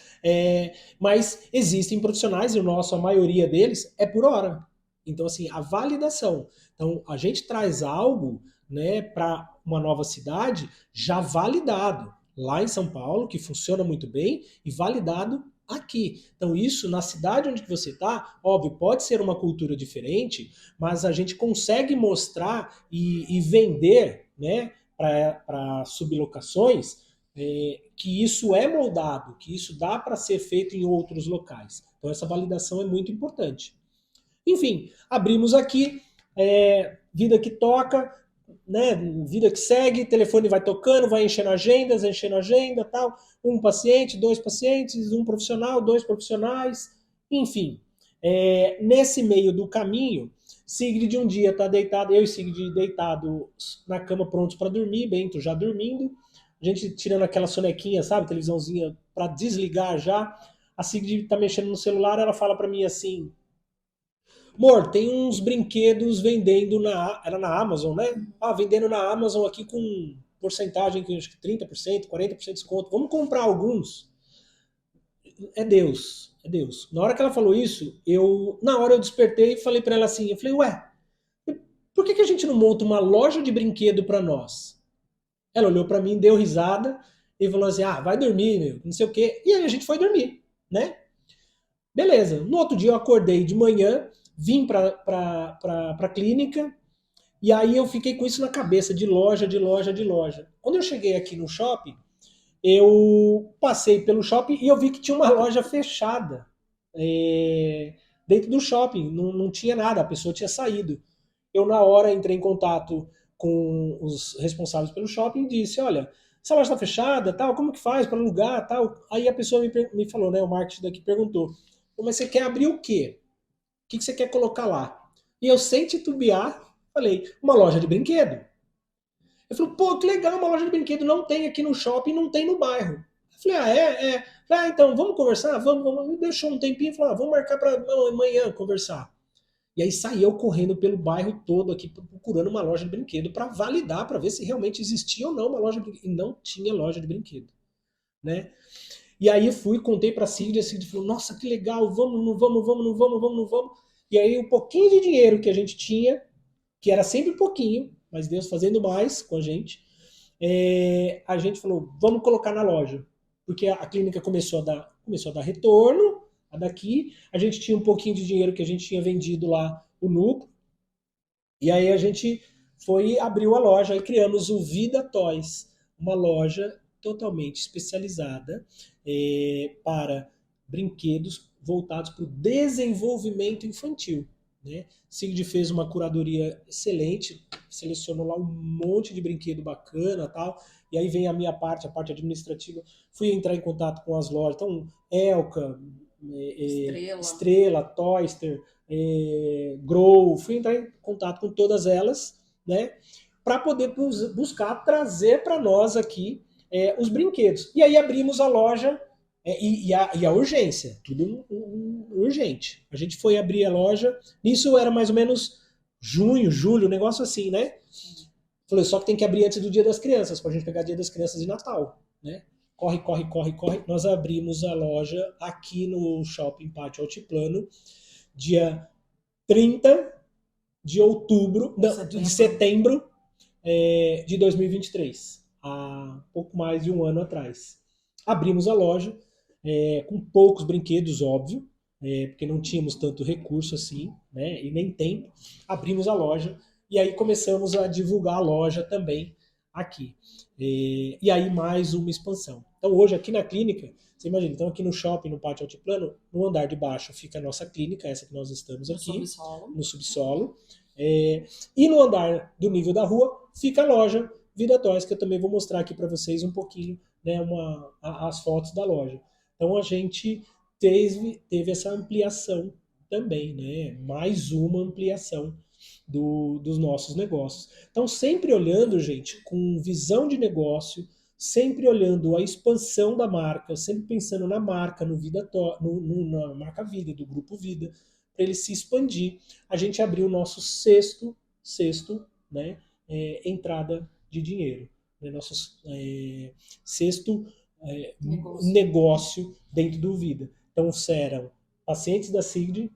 mas existem profissionais, e o nosso, a maioria deles, é por hora. Então, assim, a validação. Então, a gente traz algo, né, para uma nova cidade já validado lá em São Paulo, que funciona muito bem, e validado aqui. Então, isso na cidade onde você está, óbvio, pode ser uma cultura diferente, mas a gente consegue mostrar e vender, né, para sublocações, que isso é moldado, que isso dá para ser feito em outros locais. Então, essa validação é muito importante. Enfim, abrimos aqui, vida que toca, né, vida que segue, telefone vai tocando, vai enchendo agenda, tal. Um paciente, dois pacientes, um profissional, dois profissionais, enfim. Nesse meio do caminho, Sigrid um dia está deitado, eu e Sigrid deitados na cama prontos para dormir, Bento já dormindo, a gente tirando aquela sonequinha, sabe, televisãozinha para desligar já. A Sigrid está mexendo no celular, ela fala para mim assim: Amor, tem uns brinquedos vendendo era na Amazon, né? Ah, vendendo na Amazon aqui com porcentagem, acho que 30%, 40% de desconto. Vamos comprar alguns? É Deus, é Deus. Na hora que ela falou isso, na hora eu despertei e falei para ela assim, eu falei, ué, por que a gente não monta uma loja de brinquedo para nós? Ela olhou para mim, deu risada e falou assim, ah, vai dormir, meu, não sei o quê. E aí a gente foi dormir, né? Beleza. No outro dia eu acordei de manhã, vim para a clínica, e aí eu fiquei com isso na cabeça, de loja, de loja, de loja. Quando eu cheguei aqui no shopping, eu passei pelo shopping e eu vi que tinha uma loja fechada dentro do shopping, não tinha nada, a pessoa tinha saído. Eu, na hora, entrei em contato com os responsáveis pelo shopping e disse, olha, essa loja está fechada, tal, como que faz para alugar, tal? Aí a pessoa me falou, né, o marketing daqui perguntou, mas você quer abrir o quê? O que você quer colocar lá? E eu, sem titubear, falei, uma loja de brinquedo. Eu falei, pô, que legal, uma loja de brinquedo não tem aqui no shopping, não tem no bairro. Eu falei, ah, é? Falei, ah, então, vamos conversar? Vamos. Me deixou um tempinho e falou, ah, vamos marcar para amanhã conversar. E aí saí eu correndo pelo bairro todo aqui procurando uma loja de brinquedo para validar, para ver se realmente existia ou não uma loja de brinquedo. E não tinha loja de brinquedo, né? E aí fui, contei para a Sigrid falou, nossa, que legal, vamos, não vamos, vamos, não vamos, vamos, não vamos. E aí o pouquinho de dinheiro que a gente tinha, que era sempre pouquinho, mas Deus fazendo mais com a gente falou, vamos colocar na loja. Porque a clínica começou a dar retorno, a daqui, a gente tinha um pouquinho de dinheiro que a gente tinha vendido lá, o núcleo, e aí a gente foi, abriu a loja e criamos o Vida Toys, uma loja totalmente especializada para brinquedos voltados para o desenvolvimento infantil. Né? Sigrid fez uma curadoria excelente, selecionou lá um monte de brinquedo bacana tal, e aí vem a minha parte, a parte administrativa. Fui entrar em contato com as lojas, então Elka, Estrela, Toyster, Grow, fui entrar em contato com todas elas, né, para poder buscar trazer para nós aqui os brinquedos. E aí abrimos a loja e a urgência, tudo urgente. A gente foi abrir a loja, nisso era mais ou menos junho, julho, um negócio assim, né? Falei, só que tem que abrir antes do Dia das Crianças, pra gente pegar Dia das Crianças e Natal, né? Corre, corre, corre, corre. Nós abrimos a loja aqui no Shopping Pátio Altiplano, dia 30 de outubro, não, de setembro de 2023, há pouco mais de um ano atrás. Abrimos a loja com poucos brinquedos, óbvio, porque não tínhamos tanto recurso assim, né, e nem tempo. Abrimos a loja e aí começamos a divulgar a loja também aqui. E aí mais uma expansão. Então hoje aqui na clínica, você imagina, então aqui no shopping, no Pátio Altiplano, no andar de baixo fica a nossa clínica, essa que nós estamos aqui, no subsolo. E no andar do nível da rua fica a loja Vida Toys, que eu também vou mostrar aqui para vocês um pouquinho, né, as fotos da loja. Então a gente teve essa ampliação também, né? Mais uma ampliação dos nossos negócios. Então, sempre olhando, gente, com visão de negócio, sempre olhando a expansão da marca, sempre pensando na marca, na marca Vida, do Grupo Vida, para ele se expandir. A gente abriu o nosso sexto, né, entrada de dinheiro, né, nosso sexto negócio dentro do Vida. Então, serão pacientes da Sigrid,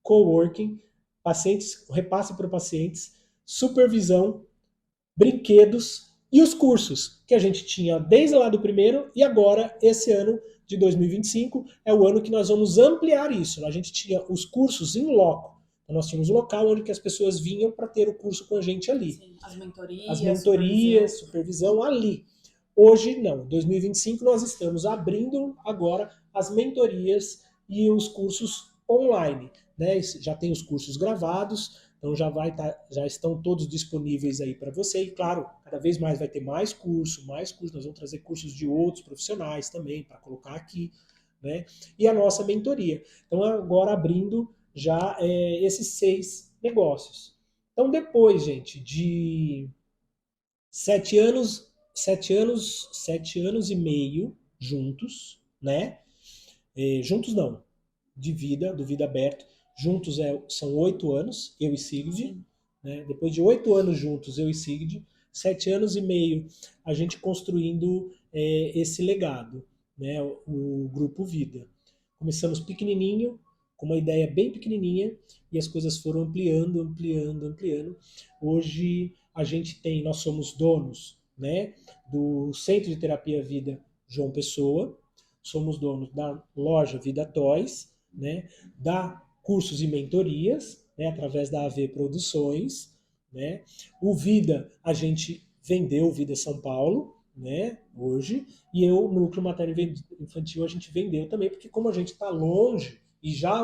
coworking, pacientes, repasse para pacientes, supervisão, brinquedos e os cursos que a gente tinha desde lá do primeiro e agora, esse ano de 2025, é o ano que nós vamos ampliar isso. A gente tinha os cursos em loco. Então, nós tínhamos um local onde que as pessoas vinham para ter o curso com a gente ali. Sim, as mentorias, supervisão ali. Hoje, não. Em 2025, nós estamos abrindo agora as mentorias e os cursos online. Né? Já tem os cursos gravados, então já estão todos disponíveis aí para você. E claro, cada vez mais vai ter mais curso. Nós vamos trazer cursos de outros profissionais também para colocar aqui. Né? E a nossa mentoria. Então, agora abrindo já esses 6 negócios. Então, depois, gente, de 7 anos, 7 anos e meio juntos, né? Juntos não, de vida, do Vida Aberto. Juntos são 8 anos, eu e Sigrid. Né? Depois de 8 anos juntos, eu e Sigrid, 7 anos e meio, a gente construindo esse legado, né? O Grupo Vida. Começamos pequenininho, com uma ideia bem pequenininha, e as coisas foram ampliando, ampliando, ampliando. Hoje nós somos donos, né, do Centro de Terapia Vida João Pessoa, somos donos da loja Vida Toys, né, da cursos e mentorias, né, através da AV Produções, né. O Vida a gente vendeu, o Vida São Paulo, né, hoje, e o Núcleo Materno Infantil a gente vendeu também, porque como a gente está longe e já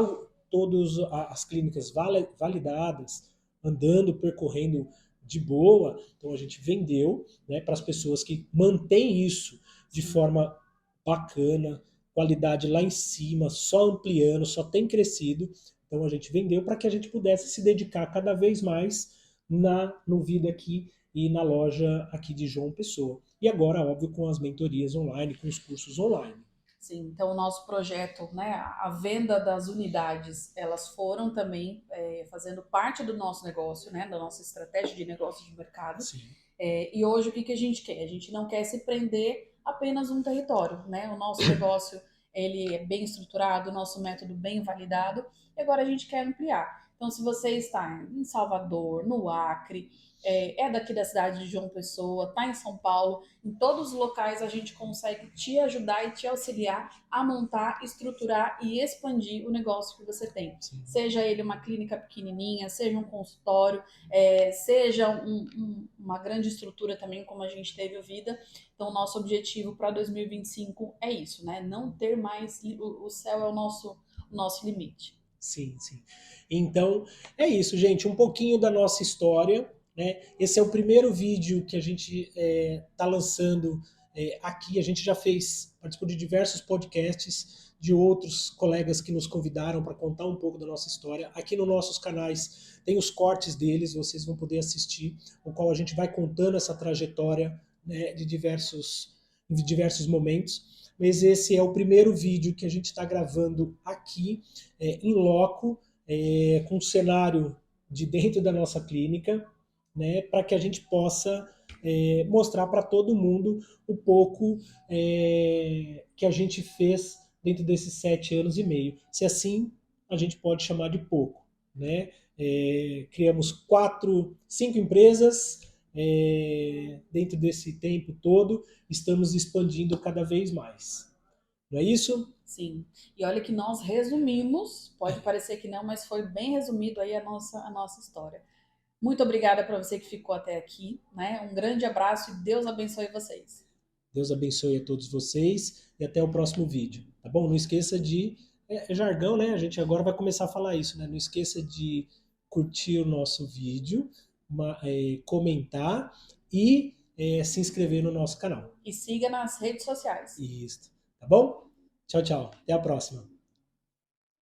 todas as clínicas validadas, andando, percorrendo de boa, então a gente vendeu, né, para as pessoas que mantêm isso de forma bacana, qualidade lá em cima, só ampliando, só tem crescido. Então a gente vendeu para que a gente pudesse se dedicar cada vez mais no Vida aqui e na loja aqui de João Pessoa. E agora, óbvio, com as mentorias online, com os cursos online. Sim, então o nosso projeto, né, a venda das unidades, elas foram também fazendo parte do nosso negócio, né, da nossa estratégia de negócio de mercado. E hoje o que a gente quer? A gente não quer se prender apenas um território, né? O nosso negócio ele é bem estruturado, o nosso método bem validado, e agora a gente quer ampliar. Então, se você está em Salvador, no Acre, daqui da cidade de João Pessoa, está em São Paulo, em todos os locais a gente consegue te ajudar e te auxiliar a montar, estruturar e expandir o negócio que você tem. Sim. Seja ele uma clínica pequenininha, seja um consultório, seja uma grande estrutura também, como a gente teve o Vida. Então, nosso objetivo para 2025 é isso, né? Não ter mais, o céu é o nosso limite. Sim, sim. Então, é isso, gente. Um pouquinho da nossa história, né? Esse é o primeiro vídeo que a gente está lançando aqui. A gente já participou de diversos podcasts de outros colegas que nos convidaram para contar um pouco da nossa história. Aqui nos nossos canais tem os cortes deles, vocês vão poder assistir, o qual a gente vai contando essa trajetória, né, de diversos momentos. Mas esse é o primeiro vídeo que a gente está gravando aqui, em loco, com o cenário de dentro da nossa clínica, né, para que a gente possa mostrar para todo mundo um pouco que a gente fez dentro desses 7 anos e meio. Se assim, a gente pode chamar de pouco. Né? Criamos 5 empresas dentro desse tempo todo, estamos expandindo cada vez mais. Não é isso? Sim. E olha que nós resumimos, pode parecer que não, mas foi bem resumido aí a nossa história. Muito obrigada para você que ficou até aqui, né? Um grande abraço e Deus abençoe vocês. Deus abençoe a todos vocês e até o próximo vídeo, tá bom? Não esqueça de... É jargão, né? A gente agora vai começar a falar isso, né? Não esqueça de curtir o nosso vídeo, comentar e se inscrever no nosso canal. E siga nas redes sociais. Isso. Tá bom? Tchau, tchau. Até a próxima.